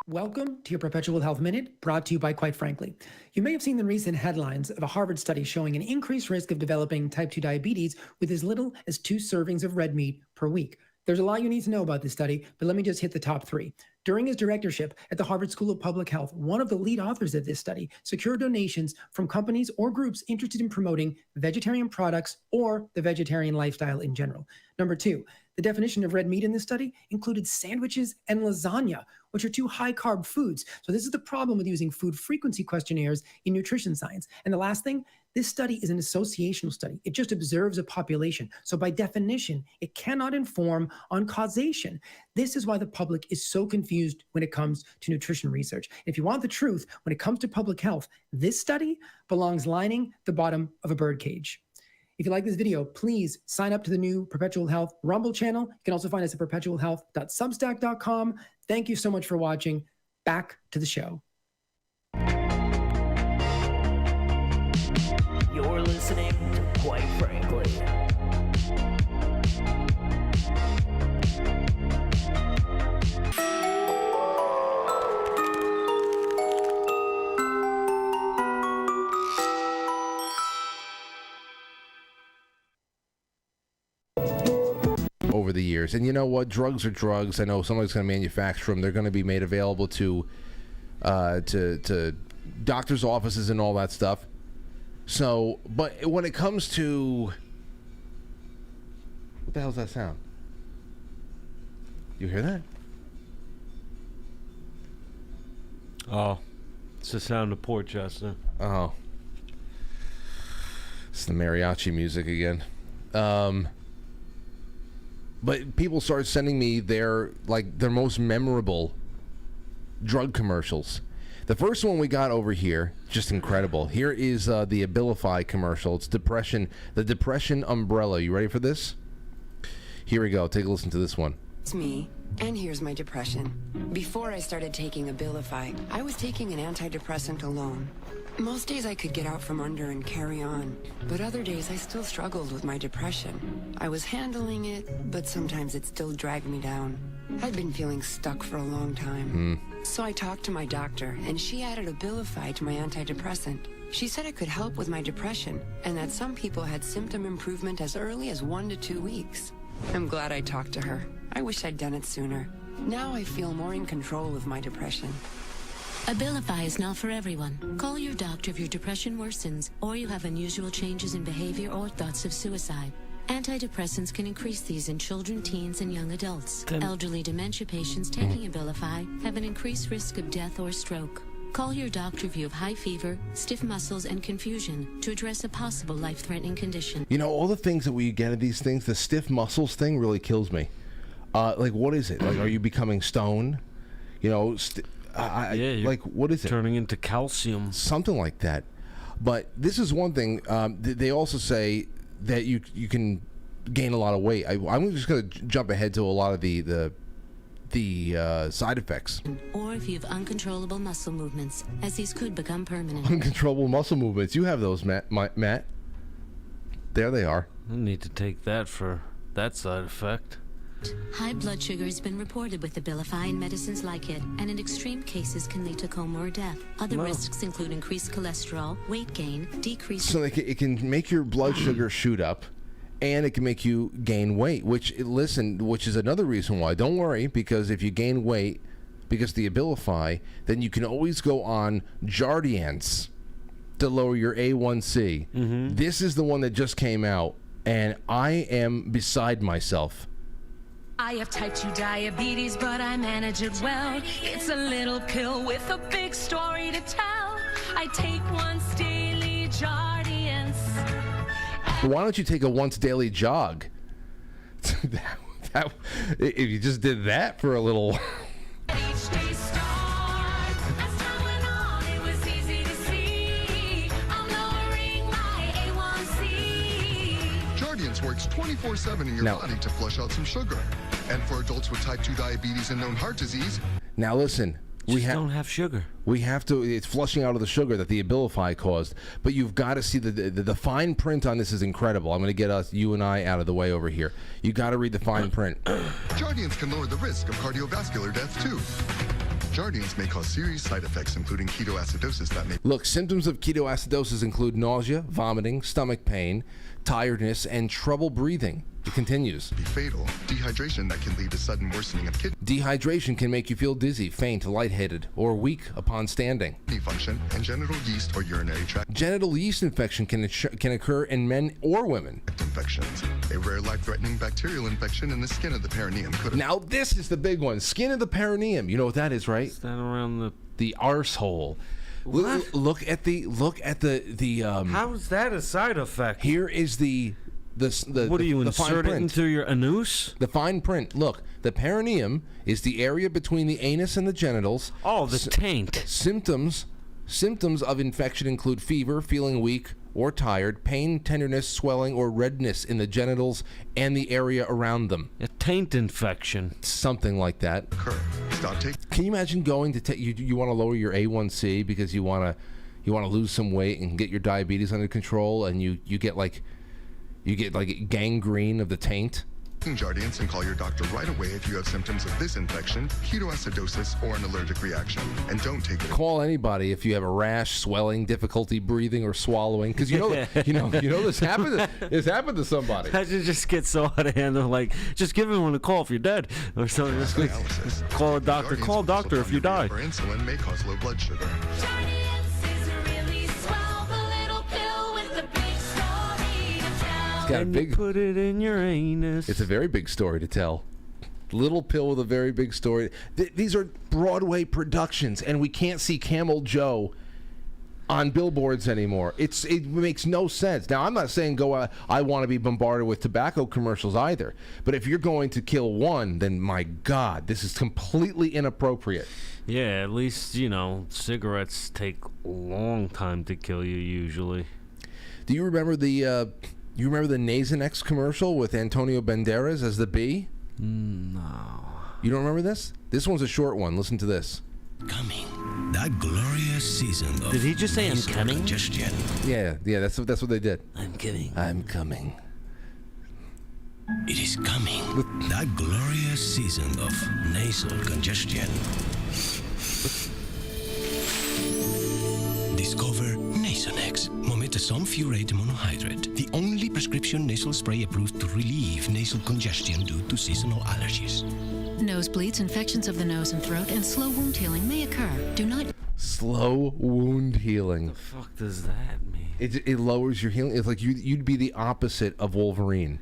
Welcome to your Perpetual Health Minute, brought to you by Quite Frankly. You may have seen the recent headlines of a Harvard study showing an increased risk of developing type 2 diabetes with as little as 2 servings of red meat per week. There's a lot you need to know about this study, but let me just hit the top 3. During his directorship at the Harvard School of Public Health, one of the lead authors of this study secured donations from companies or groups interested in promoting vegetarian products or the vegetarian lifestyle in general. Number 2, the definition of red meat in this study included sandwiches and lasagna, which are 2 high-carb foods. So this is the problem with using food frequency questionnaires in nutrition science. And the last thing, this study is an associational study. It just observes a population. So by definition, it cannot inform on causation. This is why the public is so confused when it comes to nutrition research. If you want the truth, when it comes to public health, this study belongs lining the bottom of a birdcage. If you like this video, please sign up to the new Perpetual Health Rumble channel. You can also find us at perpetualhealth.substack.com. Thank you so much for watching. Back to the show. You're listening to Quite Frankly. Over the years, and you know what? Drugs are drugs. I know somebody's going to manufacture them. They're going to be made available to doctors' offices and all that stuff. So, but when it comes to what the hell's that sound? You hear that? Oh, it's the sound of Portchester. Oh, it's the mariachi music again. But people started sending me their most memorable drug commercials. The first one we got over here, just incredible. Here is the Abilify commercial. It's depression, the depression umbrella. You ready for this? Here we go. Take a listen to this one. It's me, and here's my depression. Before I started taking Abilify, I was taking an antidepressant alone. Most days I could get out from under and carry on, but other days I still struggled with my depression. I was handling it, but sometimes it still dragged me down. I'd been feeling stuck for a long time. So I talked to my doctor, and she added Abilify to my antidepressant. She said it could help with my depression, and that some people had symptom improvement as early as 1 to 2 weeks. I'm glad I talked to her. I wish I'd done it sooner. Now I feel more in control of my depression. Abilify is not for everyone. Call your doctor if your depression worsens or you have unusual changes in behavior or thoughts of suicide. Antidepressants can increase these in children, teens, and young adults. Elderly dementia patients taking Abilify have an increased risk of death or stroke. Call your doctor if you have high fever, stiff muscles, and confusion to address a possible life-threatening condition. You know, all the things that we get at these things, the stiff muscles thing really kills me. What is it? Like, are you becoming stone? You know, what is it? Turning into calcium. Something like that. But this is one thing. They also say that you can gain a lot of weight. I'm just going to jump ahead to a lot of the side effects. Or if you have uncontrollable muscle movements, as these could become permanent. Uncontrollable muscle movements. You have those, Matt. There they are. I need to take that for that side effect. High blood sugar has been reported with Abilify and medicines like it, and in extreme cases can lead to coma or death. Other risks include increased cholesterol, weight gain, decreased... So it can make your blood sugar shoot up, and it can make you gain weight, which is another reason why. Don't worry, because if you gain weight, because of the Abilify, then you can always go on Jardiance to lower your A1C. Mm-hmm. This is the one that just came out, and I am beside myself. I have type 2 diabetes, but I manage it well. It's a little pill with a big story to tell. I take once daily Jardiance. Why don't you take a once daily jog? If you just did that for a little... Each day starts, as time went on, it was easy to see. I'm lowering my A1C. Jardiance works 24/7 in your body to flush out some sugar. And for adults with type 2 diabetes and known heart disease... Now listen, we don't have sugar. We have to. It's flushing out of the sugar that the Abilify caused. But you've got to see the fine print on this is incredible. I'm going to get you and I out of the way over here. You got to read the fine print. Jardiance can lower the risk of cardiovascular death too. Jardiance may cause serious side effects, including ketoacidosis that may... Look, symptoms of ketoacidosis include nausea, vomiting, stomach pain, tiredness, and trouble breathing. It continues. Be fatal. Dehydration that can lead to sudden worsening of kidney Dehydration can make you feel dizzy, faint, lightheaded, or weak upon standing. function and genital yeast or urinary tract Genital yeast infection can occur in men or women. infections. A rare life-threatening bacterial infection in the skin of the perineum could. Now this is the big one. Skin of the perineum. You know what that is, right? Is that around the arsehole. Look at the How is that a side effect? Here is the what do you the insert fine it print. into your anus? The fine print. Look, the perineum is the area between the anus and the genitals. Oh, the taint. Symptoms of infection include fever, feeling weak or tired, pain, tenderness, swelling, or redness in the genitals and the area around them. A taint infection. Something like that. Can you imagine going to take you want to lower your A1C because you want to lose some weight and get your diabetes under control, and you get like gangrene of the taint? Jardiance and call your doctor right away if you have symptoms of this infection, ketoacidosis, or an allergic reaction. And don't take it. Call anybody if you have a rash, swelling, difficulty breathing or swallowing, because you know this happened. This happened to somebody. I just get so out of hand. They're like, just give everyone a call if you're dead, or something. Just like, call a doctor. Call a doctor if you die. Or insulin may cause low blood sugar. It's got a big. You put it in your anus. It's a very big story to tell. Little pill with a very big story. These are Broadway productions, and we can't see Camel Joe on billboards anymore. It makes no sense. Now, I'm not saying I want to be bombarded with tobacco commercials either. But if you're going to kill one, then my God, this is completely inappropriate. Yeah, at least, cigarettes take a long time to kill you usually. Do you remember the Nasonex commercial with Antonio Banderas as the bee? No. You don't remember this? This one's a short one. Listen to this. Coming. That glorious season of Did he just say I'm coming? Congestion. Yeah, that's what they did. I'm coming. I'm coming. It is coming. That glorious season of nasal congestion. Discover Nasonex, mometasone furoate monohydrate, the only prescription nasal spray approved to relieve nasal congestion due to seasonal allergies. Nosebleeds, infections of the nose and throat, and slow wound healing may occur. Do not... Slow wound healing. What the fuck does that mean? It lowers your healing. It's like you'd be the opposite of Wolverine.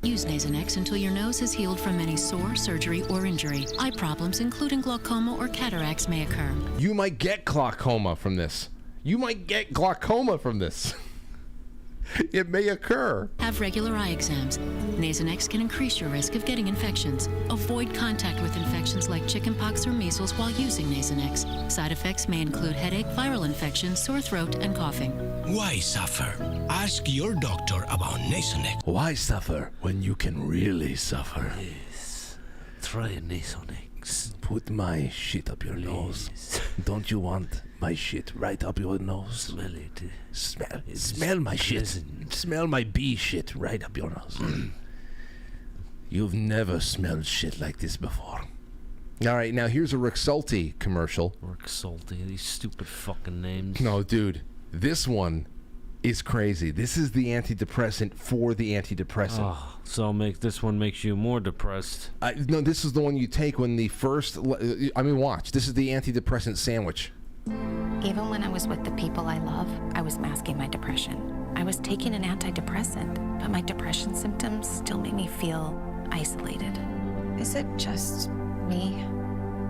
Use Nasonex until your nose has healed from any sore, surgery, or injury. Eye problems, including glaucoma or cataracts, may occur. You might get glaucoma from this. It may occur. Have regular eye exams. Nasonex can increase your risk of getting infections. Avoid contact with infections like chickenpox or measles while using Nasonex. Side effects may include headache, viral infections, sore throat, and coughing. Why suffer? Ask your doctor about Nasonex. Why suffer when you can really suffer? Yes. Try a Nasonex. Put my shit up your nose. Don't you want my shit right up your nose? Smell it. Smell my shit. Smell my bee shit right up your nose. You've never smelled shit like this before. All right, now here's a Rexulti commercial. Rexulti, these stupid fucking names. No, dude, this one is crazy. This is the antidepressant for the antidepressant. Oh, so this one makes you more depressed. No, this is the one you take when the first... watch. This is the antidepressant sandwich. Even when I was with the people I love, I was masking my depression. I was taking an antidepressant, but my depression symptoms still made me feel isolated. Is it just me?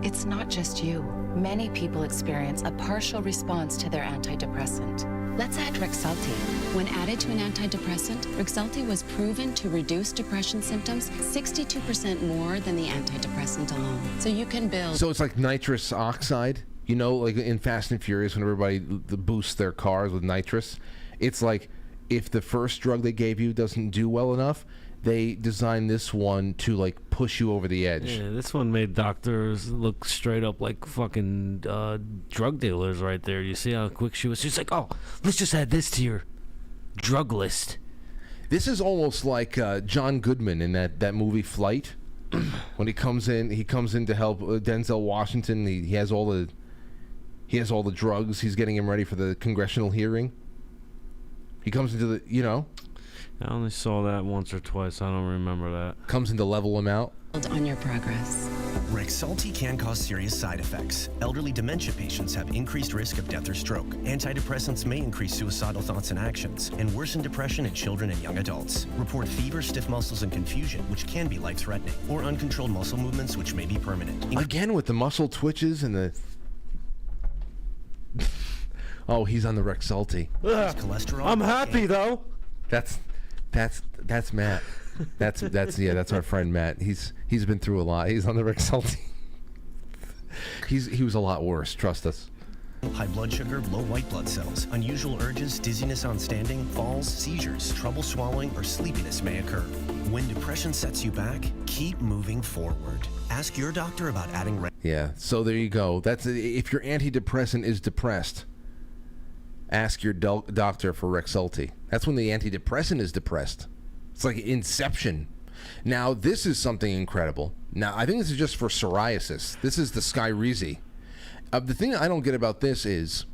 It's not just you. Many people experience a partial response to their antidepressant. Let's add Rexulti. When added to an antidepressant, Rexulti was proven to reduce depression symptoms 62% more than the antidepressant alone. So you can build... So it's like nitrous oxide, like in Fast and Furious when everybody boosts their cars with nitrous. It's like if the first drug they gave you doesn't do well enough, they designed this one to push you over the edge. Yeah, this one made doctors look straight up like fucking drug dealers right there. You see how quick she was? She's like, oh, let's just add this to your drug list. This is almost like John Goodman in that movie Flight. When he comes in to help Denzel Washington. He has all the drugs. He's getting him ready for the congressional hearing. He comes into the, I only saw that once or twice. I don't remember that. Comes into level amount. On your progress. Rexulti can cause serious side effects. Elderly dementia patients have increased risk of death or stroke. Antidepressants may increase suicidal thoughts and actions, and worsen depression in children and young adults. Report fever, stiff muscles, and confusion, which can be life-threatening, or uncontrolled muscle movements, which may be permanent. Again with the muscle twitches and the... Oh, he's on the Rexulti. Cholesterol. I'm happy though. That's Matt. That's our friend Matt. He's been through a lot. He's on the Rexulti. He was a lot worse. Trust us. High blood sugar, low white blood cells, unusual urges, dizziness on standing, falls, seizures, trouble swallowing, or sleepiness may occur. When depression sets you back, keep moving forward. Ask your doctor about adding. Yeah. So there you go. That's if your antidepressant is depressed. Ask your doctor for Rexulti. That's when the antidepressant is depressed. It's like Inception. Now, this is something incredible. Now, I think this is just for psoriasis. This is the Skyrizi. The thing I don't get about this is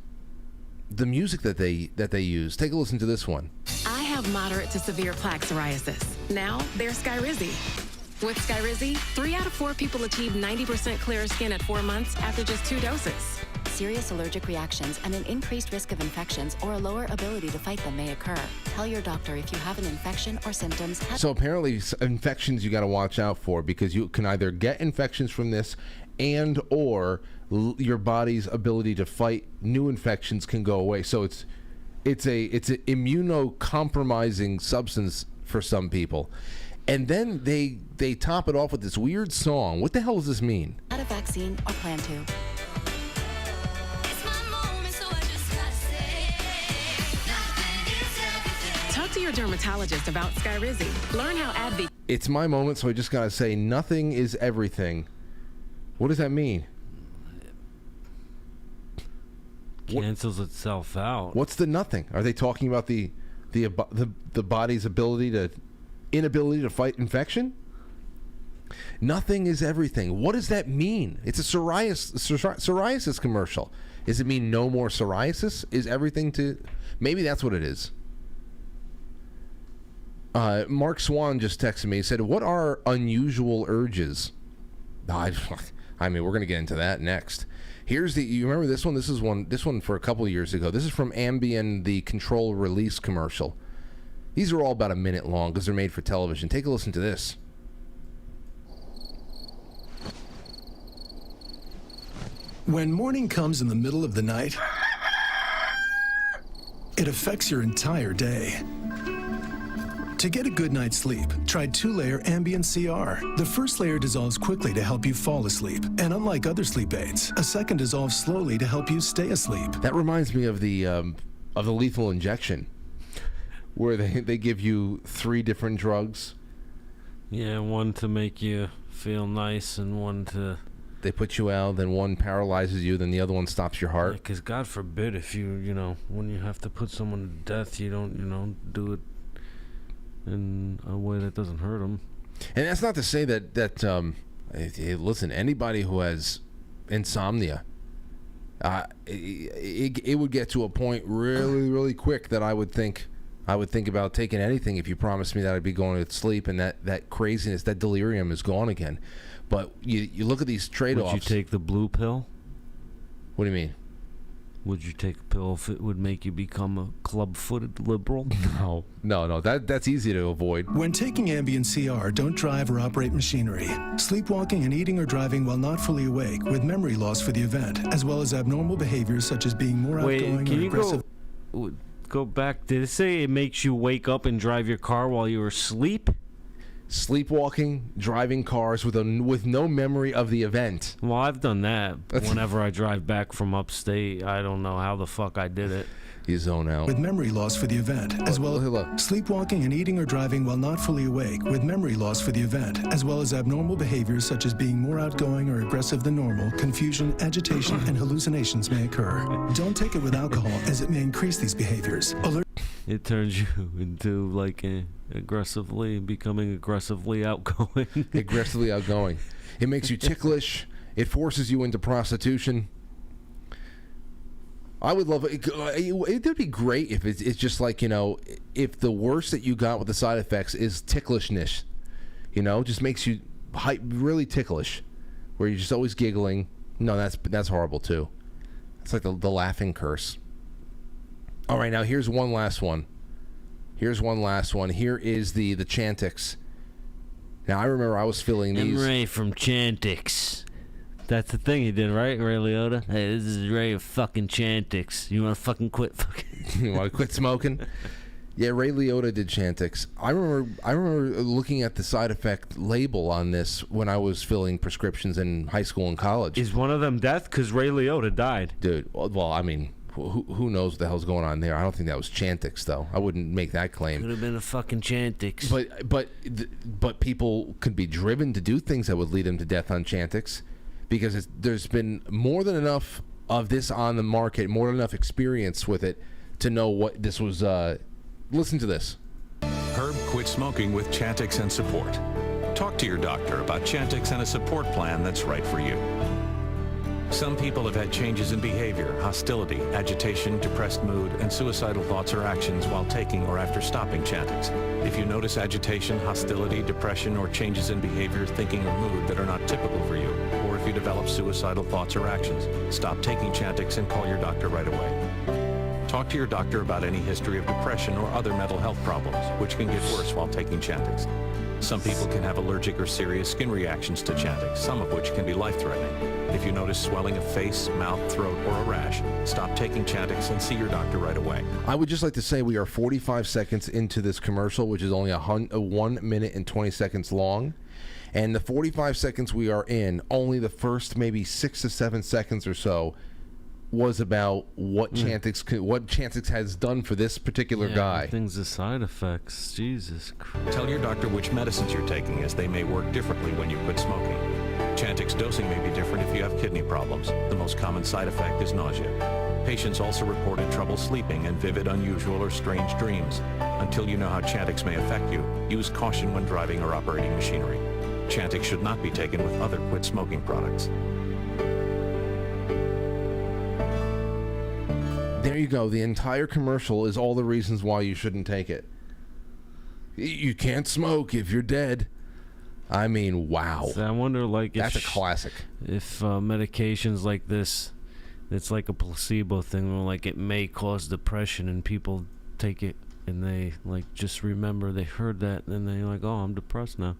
the music that they use. Take a listen to this one. I have moderate to severe plaque psoriasis. Now, there's Skyrizi. With Skyrizi, 3 out of 4 people achieve 90% clearer skin at 4 months after just 2 doses. Serious allergic reactions and an increased risk of infections or a lower ability to fight them may occur. Tell your doctor if you have an infection or symptoms. So apparently infections you got to watch out for, because you can either get infections from this and or your body's ability to fight new infections can go away. So it's an immunocompromising substance for some people. And then they top it off with this weird song. What the hell does this mean? Had a vaccine or plan to. Talk to your dermatologist about Skyrizi. Learn how AbbVie. It's my moment, so I just gotta say, nothing is everything. What does that mean? Cancels itself out. What's the nothing? Are they talking about the body's inability to fight infection? Nothing is everything. What does that mean? It's a psoriasis commercial. Does it mean no more psoriasis? Is everything to... Maybe that's what it is. Mark Swan just texted me. He said, what are unusual urges? I mean, we're going to get into that next. Here's you remember this one? This one for a couple of years ago. This is from Ambien, the control release commercial. These are all about a minute long because they're made for television. Take a listen to this. When morning comes in the middle of the night, it affects your entire day. To get a good night's sleep, try 2-layer Ambien CR. The first layer dissolves quickly to help you fall asleep. And unlike other sleep aids, a second dissolves slowly to help you stay asleep. That reminds me of the lethal injection, where they give you 3 different drugs. Yeah, one to make you feel nice and one to... They put you out, then one paralyzes you, then the other one stops your heart. Because God forbid if when you have to put someone to death, you don't, do it in a way that doesn't hurt them. And that's not to say that listen, anybody who has insomnia, it would get to a point really, really quick that I would think about taking anything if you promised me that I'd be going to sleep and that craziness, that delirium is gone again. But you look at these trade-offs. Would you take the blue pill? What do you mean? Would you take a pill if it would make you become a club-footed liberal? No. That's easy to avoid. When taking Ambien CR, don't drive or operate machinery. Sleepwalking and eating or driving while not fully awake with memory loss for the event, as well as abnormal behaviors such as being more outgoing or aggressive. Go back. Did it say it makes you wake up and drive your car while you were asleep? Sleepwalking, driving cars with no memory of the event. Well, I've done that. Whenever I drive back from upstate, I don't know how the fuck I did it. You zone out. With memory loss for the event, as well as sleepwalking and eating or driving while not fully awake with memory loss for the event, as well as abnormal behaviors such as being more outgoing or aggressive than normal, confusion, agitation, and hallucinations may occur. Don't take it with alcohol as it may increase these behaviors. It turns you into becoming aggressively outgoing. Aggressively outgoing. It makes you ticklish. It forces you into prostitution. I would love it. It would be great if it's just like, if the worst that you got with the side effects is ticklishness, just makes you really ticklish, where you're just always giggling. No, that's horrible too. It's like the laughing curse. All right, now here's one last one. Here is the Chantix. Now I remember I was feeling these. I'm Ray from Chantix. That's the thing he did, right, Ray Liotta? Hey, this is Ray of fucking Chantix. You want to fucking quit fucking... You want to quit smoking? Yeah, Ray Liotta did Chantix. I remember looking at the side effect label on this when I was filling prescriptions in high school and college. Is one of them death? Because Ray Liotta died. Dude, well, I mean, who knows what the hell's going on there? I don't think that was Chantix, though. I wouldn't make that claim. Could have been a fucking Chantix. But people could be driven to do things that would lead them to death on Chantix. Because there's been more than enough of this on the market, more than enough experience with it to know what this was. Listen to this. Herb quit smoking with Chantix and support. Talk to your doctor about Chantix and a support plan that's right for you. Some people have had changes in behavior, hostility, agitation, depressed mood, and suicidal thoughts or actions while taking or after stopping Chantix. If you notice agitation, hostility, depression, or changes in behavior, thinking, or mood that are not typical for you, or if you develop suicidal thoughts or actions, stop taking Chantix and call your doctor right away. Talk to your doctor about any history of depression or other mental health problems, which can get worse while taking Chantix. Some people can have allergic or serious skin reactions to Chantix, some of which can be life-threatening. If you notice swelling of face, mouth, throat, or a rash, stop taking Chantix and see your doctor right away. I would just like to say we are 45 seconds into this commercial, which is only a 1 minute and 20 seconds long. And the 45 seconds we are in, only the first maybe 6 to 7 seconds or so was about what Chantix has done for this particular guy. Everything's the side effects. Jesus Christ. Tell your doctor which medicines you're taking, as they may work differently when you quit smoking. Chantix dosing may be different if you have kidney problems. The most common side effect is nausea. Patients also reported trouble sleeping and vivid, unusual, or strange dreams. Until you know how Chantix may affect you, use caution when driving or operating machinery. Chantix should not be taken with other quit smoking products. There you go. The entire commercial is all the reasons why you shouldn't take it. You can't smoke if you're dead. I mean, wow. So I wonder, that's a classic. If medications like this, it's like a placebo thing, where it may cause depression, and people take it and they just remember they heard that, and they're like, oh, I'm depressed now.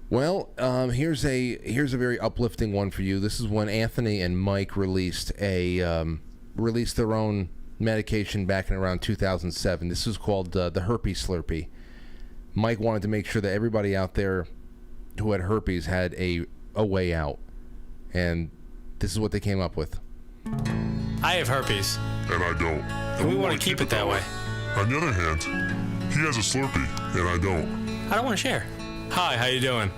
Well, here's a very uplifting one for you. This is when Anthony and Mike released their own medication back in around 2007. This is called the Herpes Slurpee. Mike wanted to make sure that everybody out there who had herpes had a way out, and this is what they came up with. I have herpes. And I don't. And we want to keep it that way. On the other hand, he has a Slurpee, and I don't. I don't want to share. Hi, how you doing?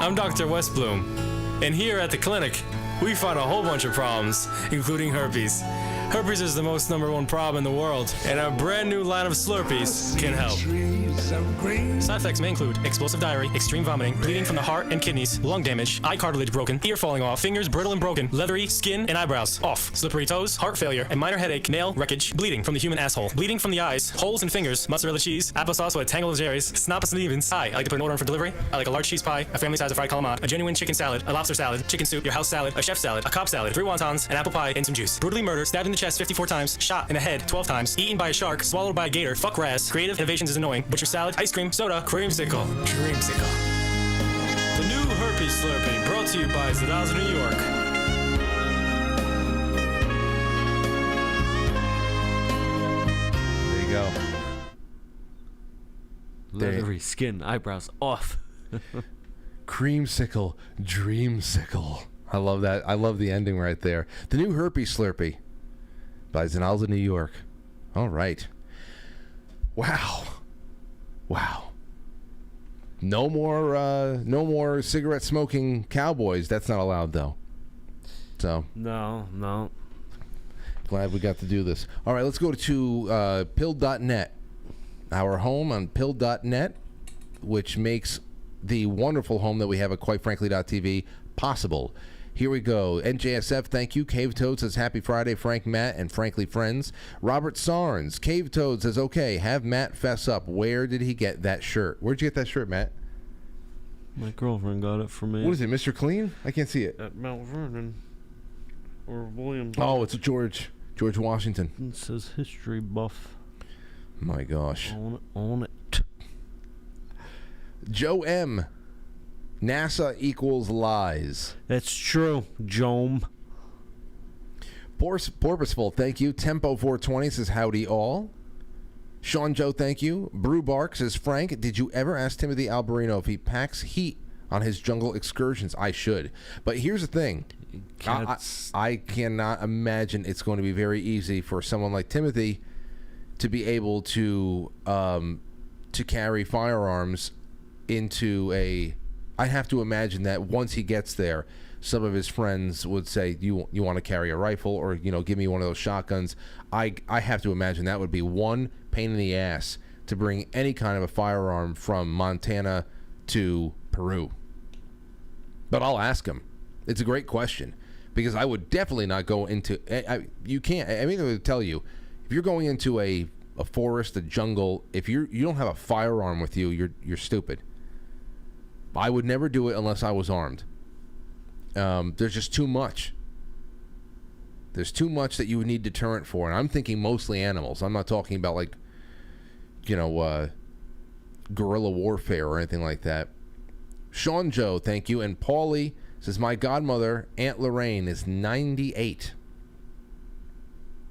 I'm Dr. Westbloom, and here at the clinic, we find a whole bunch of problems, including herpes. Herpes is the most #1 problem in the world, and our brand new line of Slurpees can help. Side effects may include explosive diarrhea, extreme vomiting, bleeding from the heart and kidneys, lung damage, eye cartilage broken, ear falling off, fingers brittle and broken, leathery skin and eyebrows off, slippery toes, heart failure, and minor headache, nail wreckage, bleeding from the human asshole, bleeding from the eyes, holes in fingers, mozzarella cheese, applesauce with a tangle of cherries, Snappus and Evens. I like to put an order in for delivery. I like a large cheese pie, a family size of fried calamari, a genuine chicken salad, a lobster salad, chicken soup, your house salad, a chef salad, a Cobb salad, 3 wontons, an apple pie, and some juice. Brutally murdered, stabbed in the chest 54 times, shot in the head 12 times, eaten by a shark, swallowed by a gator, fuck Raz, creative innovations is annoying, butcher salad, ice cream, soda, creamsicle, dreamsicle. The new Herpes Slurpee, brought to you by Zadaz, New York. There you go. Leathery skin, eyebrows off. Creamsicle, dreamsicle. I love that. I love the ending right there. The new Herpes Slurpee by Zanalza, New York. All right. Wow. No more cigarette smoking cowboys. That's not allowed though. So no. Glad we got to do this. All right, let's go to pill.net. Our home on pill.net, which makes the wonderful home that we have at quitefrankly.tv possible. Here we go. NJSF, thank you. Cave Toad says, happy Friday, Frank, Matt, and frankly, friends. Robert Sarnes, Cave Toad says, okay, have Matt fess up. Where did he get that shirt? Where'd you get that shirt, Matt? My girlfriend got it for me. What is it, Mr. Clean? I can't see it. At Mount Vernon. Or William. Oh, it's George Washington. It says history buff. My gosh. On it. Joe M. NASA equals lies. That's true, Jome. Porpoiseful, thank you. Tempo 420 says, howdy all. Sean Joe, thank you. Brew Bark says, Frank, did you ever ask Timothy Alberino if he packs heat on his jungle excursions? I should. But here's the thing. I cannot imagine it's going to be very easy for someone like Timothy to be able to carry firearms into a... I have to imagine that once he gets there, some of his friends would say, you want to carry a rifle, or give me one of those shotguns. I have to imagine that would be one pain in the ass to bring any kind of a firearm from Montana to Peru. But I'll ask him. It's a great question, because I would definitely not go into... you can't... I mean, I would tell you, if you're going into a forest, a jungle, if you don't have a firearm with you, you're stupid. I would never do it unless I was armed. There's just too much. There's too much that you would need deterrent for, and I'm thinking mostly animals. I'm not talking about guerrilla warfare or anything like that. Sean Joe, thank you. And Paulie says, my godmother, Aunt Lorraine, is 98.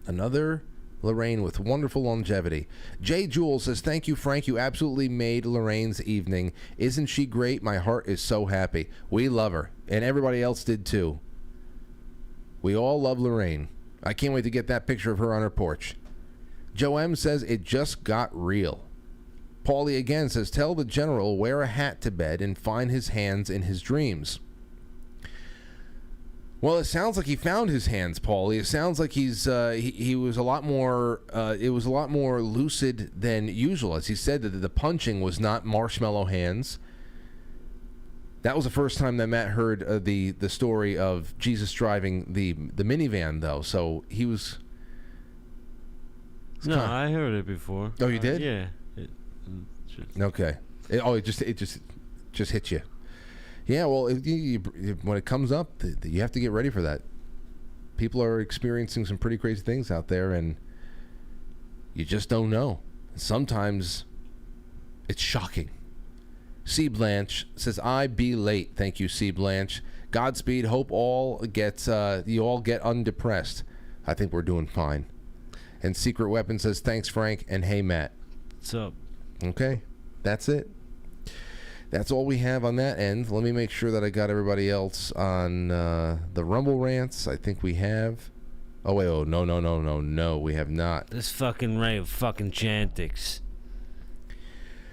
Another Lorraine with wonderful longevity. Jay Jewell says, thank you, Frank. You absolutely made Lorraine's evening. Isn't she great? My heart is so happy. We love her, and everybody else did too. We all love Lorraine. I can't wait to get that picture of her on her porch. Joe M says, it just got real. Paulie again says, tell the general wear a hat to bed and find his hands in his dreams. Well, it sounds like he found his hands, Paulie. It sounds like he was a lot more. It was a lot more lucid than usual, as he said that the punching was not marshmallow hands. That was the first time that Matt heard the story of Jesus driving the minivan, though. So he was. No, I heard it before. Oh, you did? Yeah. Okay. It just hit you. Yeah, well, when it comes up, you have to get ready for that. People are experiencing some pretty crazy things out there, and you just don't know. Sometimes it's shocking. C. Blanche says, I be late. Thank you, C. Blanche. Godspeed. Hope you all get undepressed. I think we're doing fine. And Secret Weapon says, thanks, Frank, and hey, Matt. What's up? Okay, that's it. That's all we have on that end. Let me make sure that I got everybody else on the Rumble rants. I think we have. Oh, wait. Oh, no, we have not. This fucking Ray of fucking Chantix.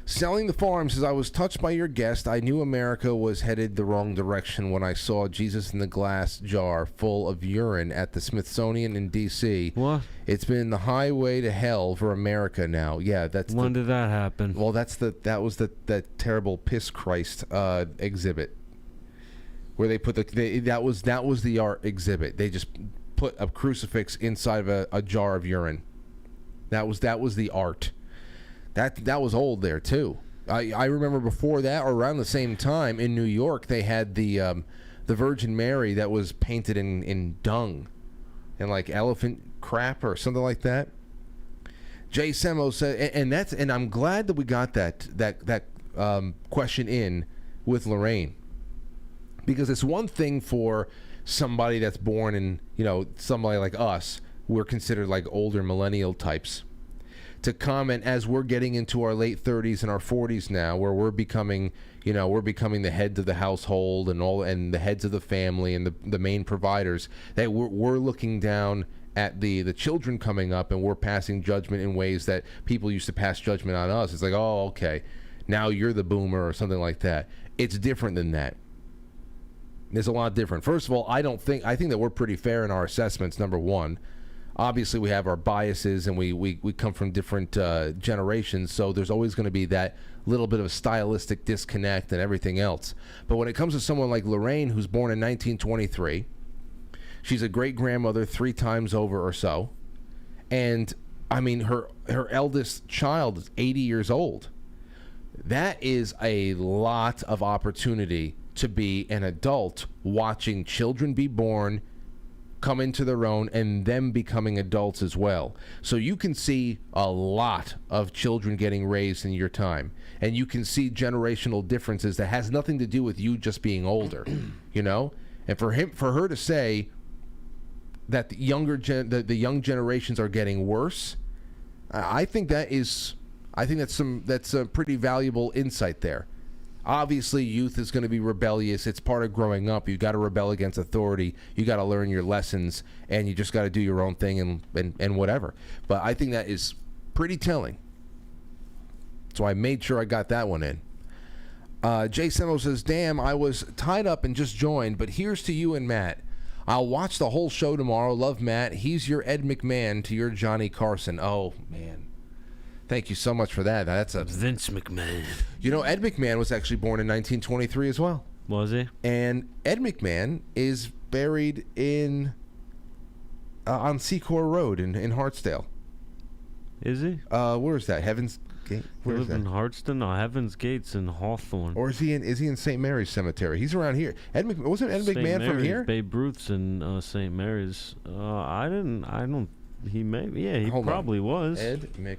Selling the Farm says, I was touched by your guest. I knew America was headed the wrong direction when I saw Jesus in the glass jar full of urine at the Smithsonian in D.C. What? It's been the highway to hell for America now. Yeah, that's... When did that happen? Well, that was that terrible Piss Christ exhibit where they put that was the art exhibit. They just put a crucifix inside of a jar of urine. That was the art. That was old there too. I remember before that, or around the same time in New York, they had the Virgin Mary that was painted in dung and like elephant crap or something like that. Jay Semo said, and I'm glad that we got that question in with Lorraine, because it's one thing for somebody that's born in, somebody like us, we're considered like older millennial types, to comment as we're getting into our late 30s and our 40s now, where we're becoming the heads of the household and the heads of the family and the main providers, that we're looking down at the children coming up, and we're passing judgment in ways that people used to pass judgment on us. It's like, oh, okay, now you're the boomer or something like that. It's different than that. It's a lot different. First of all, I think that we're pretty fair in our assessments, number one. obviously we have our biases and we come from different generations, so there's always going to be that little bit of a stylistic disconnect and everything else. But when it comes to someone like Lorraine, who's born in 1923, she's a great-grandmother 3 times over or so, and I mean her eldest child is 80 years old. That is a lot of opportunity to be an adult watching children be born, come into their own, and them becoming adults as well. So you can see a lot of children getting raised in your time, and you can see generational differences that has nothing to do with you just being older, you know. And for her to say that the young generations are getting worse, I think that's a pretty valuable insight there. Obviously, youth is going to be rebellious. It's part of growing up. You've got to rebel against authority. You got to learn your lessons, and you just got to do your own thing and whatever. But I think that is pretty telling. So I made sure I got that one in. Jay Semo says, damn, I was tied up and just joined, but here's to you and Matt. I'll watch the whole show tomorrow. Love, Matt. He's your Ed McMahon to your Johnny Carson. Oh, man. Thank you so much for that. That's a Vince McMahon. You know, Ed McMahon was actually born in 1923 as well. Was he? And Ed McMahon is buried in on Secor Road in Hartsdale. Is he? Where is that? Heaven's Gate? He Where is lives that? in Hartston? No, Heaven's Gate's in Hawthorne. Or is he in St. Mary's Cemetery? He's around here. Wasn't Ed McMahon from here? Babe Ruth's in St. Mary's. He probably was. Ed Mc.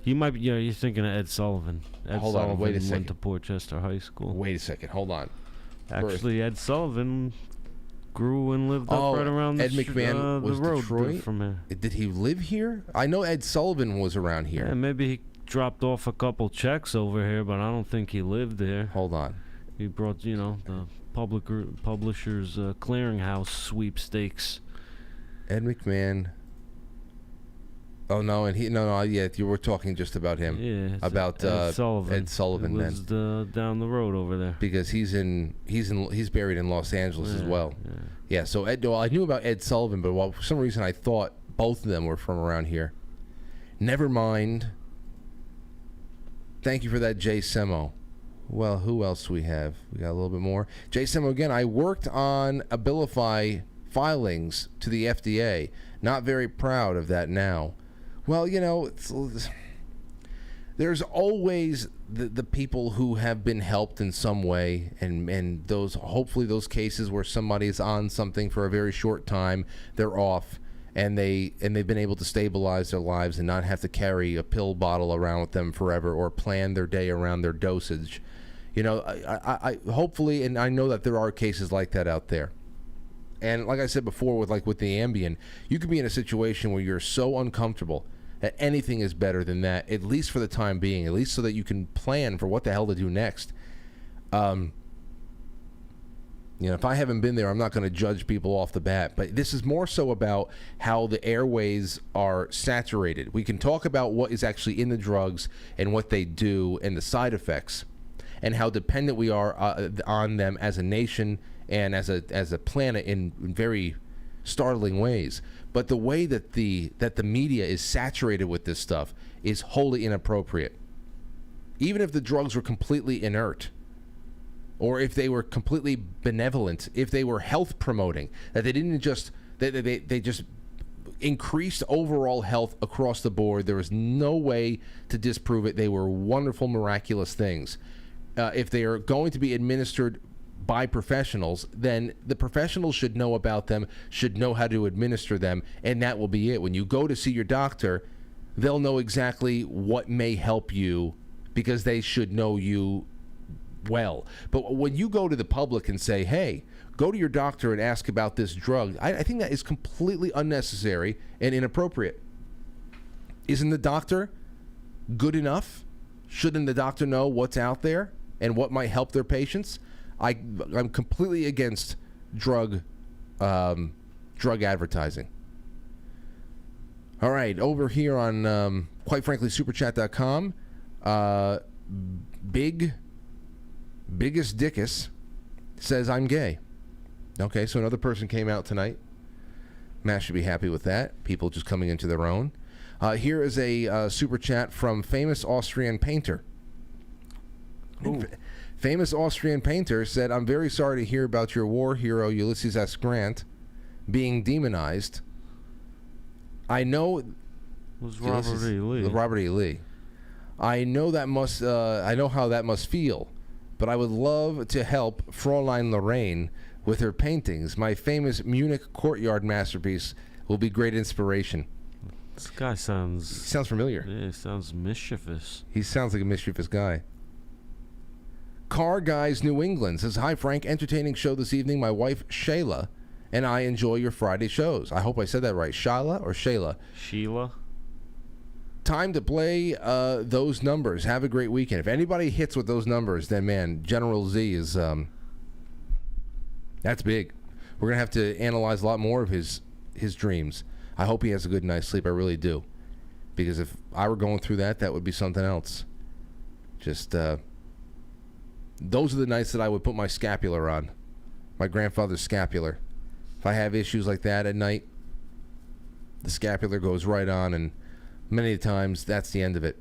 You might be, you're thinking of Ed Sullivan. Hold on, wait a second. Went to Portchester High School. Wait a second, hold on. Actually, Ed Sullivan grew and lived up right around Ed McMahon was the road Detroit? from here. Did he live here? I know Ed Sullivan was around here. Yeah, maybe he dropped off a couple checks over here, but I don't think he lived there. Hold on. He brought, the Publishers Clearinghouse sweepstakes. Ed McMahon. Oh no, and you were talking just about him. Yeah, about Ed Sullivan. Ed Sullivan, who lives down the road over there. Because he's buried in Los Angeles as well. Yeah. So I knew about Ed Sullivan, but for some reason I thought both of them were from around here. Never mind. Thank you for that, Jay Semo. Well, who else do we have? We got a little bit more. Jay Semo again. I worked on Abilify filings to the FDA. Not very proud of that now. Well, there's always the people who have been helped in some way, and hopefully those cases where somebody's on something for a very short time, they're off, and they've been able to stabilize their lives and not have to carry a pill bottle around with them forever or plan their day around their dosage. I hopefully, and I know that there are cases like that out there. And like I said before, with the Ambien, you could be in a situation where you're so uncomfortable that anything is better than that, at least for the time being, at least so that you can plan for what the hell to do next. If I haven't been there, I'm not going to judge people off the bat. But this is more so about how the airways are saturated. We can talk about what is actually in the drugs and what they do and the side effects and how dependent we are on them as a nation and as a planet in very startling ways. But the way that the media is saturated with this stuff is wholly inappropriate. Even if the drugs were completely inert, or if they were completely benevolent, if they were health promoting, that they didn't just they just increased overall health across the board. There was no way to disprove it. They were wonderful, miraculous things. If they are going to be administered by professionals, then the professionals should know about them, should know how to administer them, and that will be it. When you go to see your doctor, they'll know exactly what may help you because they should know you well. But when you go to the public and say, hey, go to your doctor and ask about this drug, I think that is completely unnecessary and inappropriate. Isn't the doctor good enough? Shouldn't the doctor know what's out there and what might help their patients? I'm completely against drug advertising. All right, over here on, quite frankly, superchat.com, Biggest Dickus says, I'm gay. Okay, so another person came out tonight. Matt should be happy with that. People just coming into their own. Here is a super chat from famous Austrian painter. Famous Austrian painter said, I'm very sorry to hear about your war hero Ulysses S. Grant being demonized. I know It was Robert E. Lee. Robert E. Lee. I know how that must feel, but I would love to help Fräulein Lorraine with her paintings. My famous Munich courtyard masterpiece will be great inspiration. This guy sounds familiar. Yeah, he sounds mischievous. He sounds like a mischievous guy. Car Guys New England says, hi Frank, entertaining show this evening. My wife Shayla and I enjoy your Friday shows. I hope I said that right. Shayla or Shayla? Sheila. Time to play those numbers. Have a great weekend. If anybody hits with those numbers, then man, General Z is that's big. We're gonna have to analyze a lot more of his dreams. I hope he has a good night's sleep. I really do, because if I were going through that, that would be something else. Just those are the nights that I would put my scapular on, my grandfather's scapular. If I have issues like that at night, the scapular goes right on, and many times that's the end of it.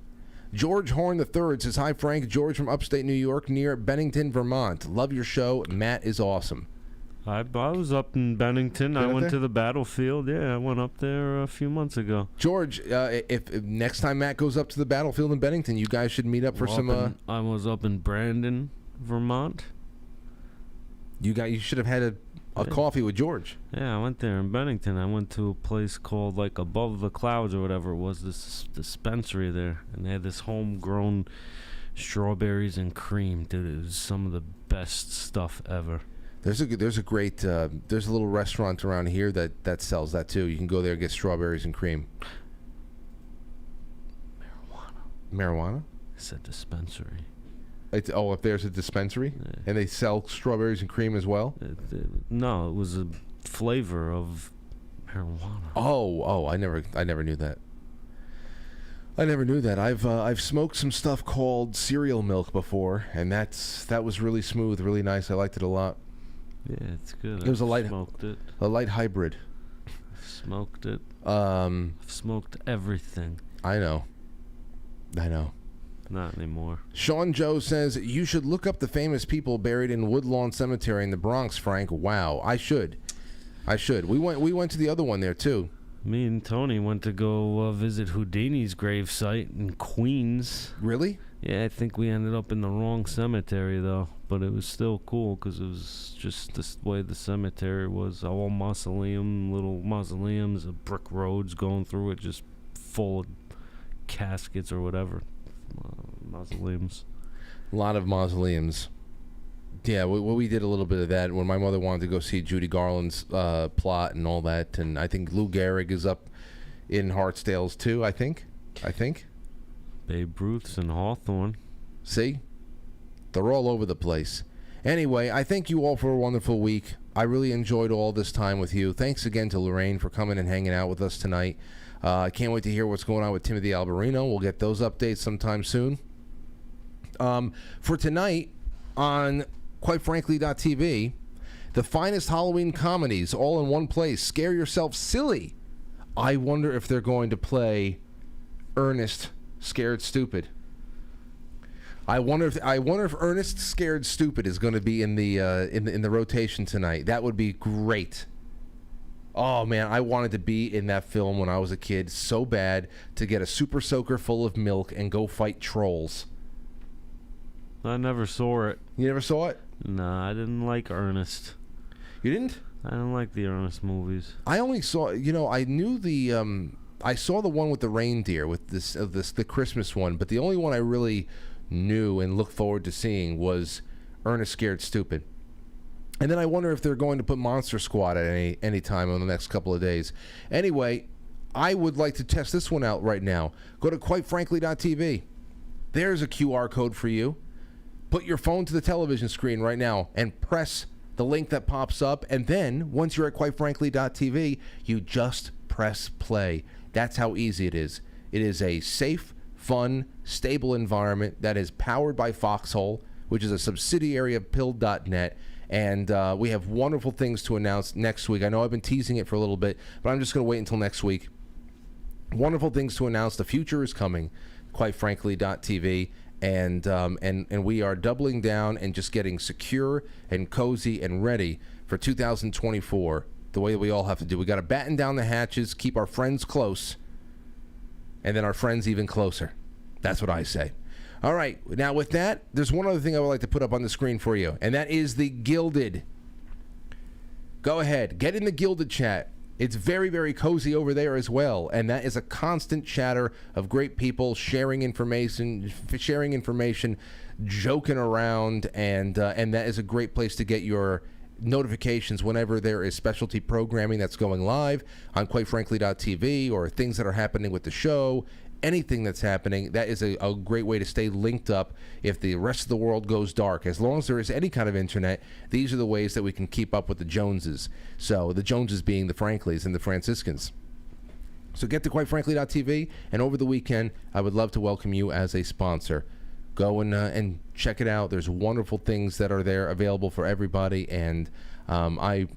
George Horn III says, hi Frank, George from upstate New York near Bennington, Vermont. Love your show. Matt is awesome. I was up in Bennington. I went to the battlefield. Yeah, I went up there a few months ago. George, if next time Matt goes up to the battlefield in Bennington, you guys should meet up for some. I was up in Brandon, Vermont. You should have had a coffee with George. Yeah, I went there in Bennington. I went to a place called like Above the Clouds or whatever it was. This dispensary there, and they had this homegrown strawberries and cream. Dude, it was some of the best stuff ever. There's a great there's a little restaurant around here that sells that too. You can go there and get strawberries and cream. Marijuana? It's a dispensary. If there's a dispensary and they sell strawberries and cream as well? No, it was a flavor of marijuana. Oh, I never knew that. I never knew that. I've smoked some stuff called cereal milk before, and that was really smooth, really nice. I liked it a lot. Yeah, it's good. It was smoked it. A light hybrid. Smoked it. I've smoked everything. I know. Not anymore. Sean Joe says, you should look up the famous people buried in Woodlawn Cemetery in the Bronx, Frank. Wow, I should. We went to the other one there too. Me and Tony went to go visit Houdini's gravesite in Queens. Really? Yeah, I think we ended up in the wrong cemetery though, but it was still cool because it was just the way the cemetery was, all little mausoleums, brick roads going through it, just full of caskets or whatever. Mausoleums. A lot of mausoleums. Yeah, we did a little bit of that when my mother wanted to go see Judy Garland's plot and all that, and I think Lou Gehrig is up in Hartsdale's too, I think. Babe Ruth's and Hawthorne. See? They're all over the place. Anyway, I thank you all for a wonderful week. I really enjoyed all this time with you. Thanks again to Lorraine for coming and hanging out with us tonight. I can't wait to hear what's going on with Timothy Alberino. We'll get those updates sometime soon. For tonight on QuiteFrankly.tv, the finest Halloween comedies all in one place. Scare yourself silly. I wonder if they're going to play Ernest Scared Stupid. I wonder if Ernest Scared Stupid is going to be in the rotation tonight. That would be great. Oh man, I wanted to be in that film when I was a kid so bad, to get a super soaker full of milk and go fight trolls. I never saw it. You never saw it? Nah, I didn't like Ernest. You didn't? I didn't like the Ernest movies. I only saw, I knew I saw the one with the reindeer, with the Christmas one, but the only one I really knew and looked forward to seeing was Ernest Scared Stupid. And then I wonder if they're going to put Monster Squad at any time in the next couple of days. Anyway, I would like to test this one out right now. Go to QuiteFrankly.tv. There's a QR code for you. Put your phone to the television screen right now and press the link that pops up. And then, once you're at QuiteFrankly.tv, you just press play. That's how easy it is. It is a safe, fun, stable environment that is powered by Foxhole, which is a subsidiary of Pill.net. And we have wonderful things to announce next week. I know I've been teasing it for a little bit, but I'm just going to wait until next week. Wonderful things to announce. The future is coming, quite frankly, .tv. And we are doubling down and just getting secure and cozy and ready for 2024 the way that we all have to do. We got to batten down the hatches, keep our friends close, and then our friends even closer. That's what I say. All right, now with that, there's one other thing I would like to put up on the screen for you, and that is the Gilded. Go ahead, get in the Gilded chat. It's very, very cozy over there as well, and that is a constant chatter of great people sharing information, joking around, and that is a great place to get your notifications whenever there is specialty programming that's going live on quitefrankly.tv or things that are happening with the show. Anything that's happening, that is a great way to stay linked up if the rest of the world goes dark. As long as there is any kind of internet, these are the ways that we can keep up with the Joneses. So the Joneses being the Franklies and the Franciscans. So get to quitefrankly.tv, and over the weekend, I would love to welcome you as a sponsor. Go and check it out. There's wonderful things that are there available for everybody, and I'm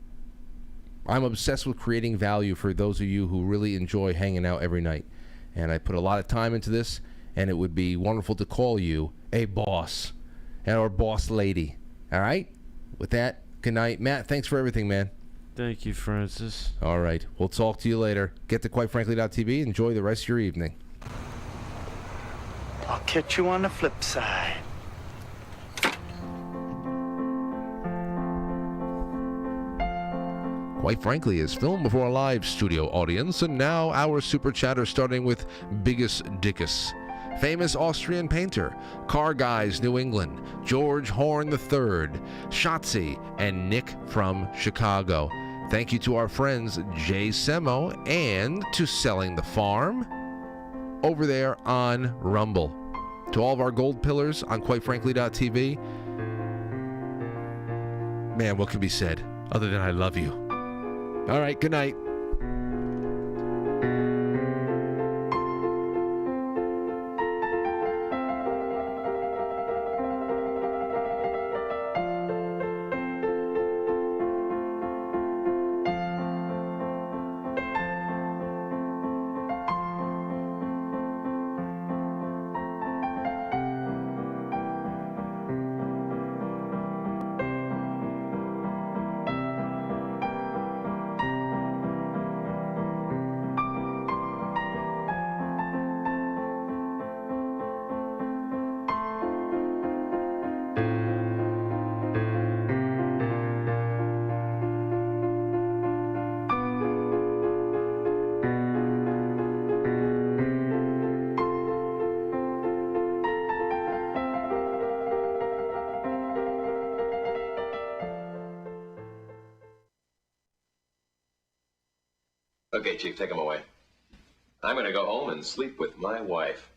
obsessed with creating value for those of you who really enjoy hanging out every night. And I put a lot of time into this, and it would be wonderful to call you a boss or boss lady. All right? With that, good night. Matt, thanks for everything, man. Thank you, Francis. All right. We'll talk to you later. Get to quitefrankly.tv. Enjoy the rest of your evening. I'll catch you on the flip side. Quite Frankly is filmed before a live studio audience, and now our super chatter starting with Biggest Dickus. Famous Austrian painter, Car Guys New England, George Horn III, Shotzi, and Nick from Chicago. Thank you to our friends Jay Semo and to Selling the Farm over there on Rumble. To all of our gold pillars on quitefrankly.tv, man, what can be said other than I love you? All right, good night. Okay, Chief, take him away. I'm going to go home and sleep with my wife.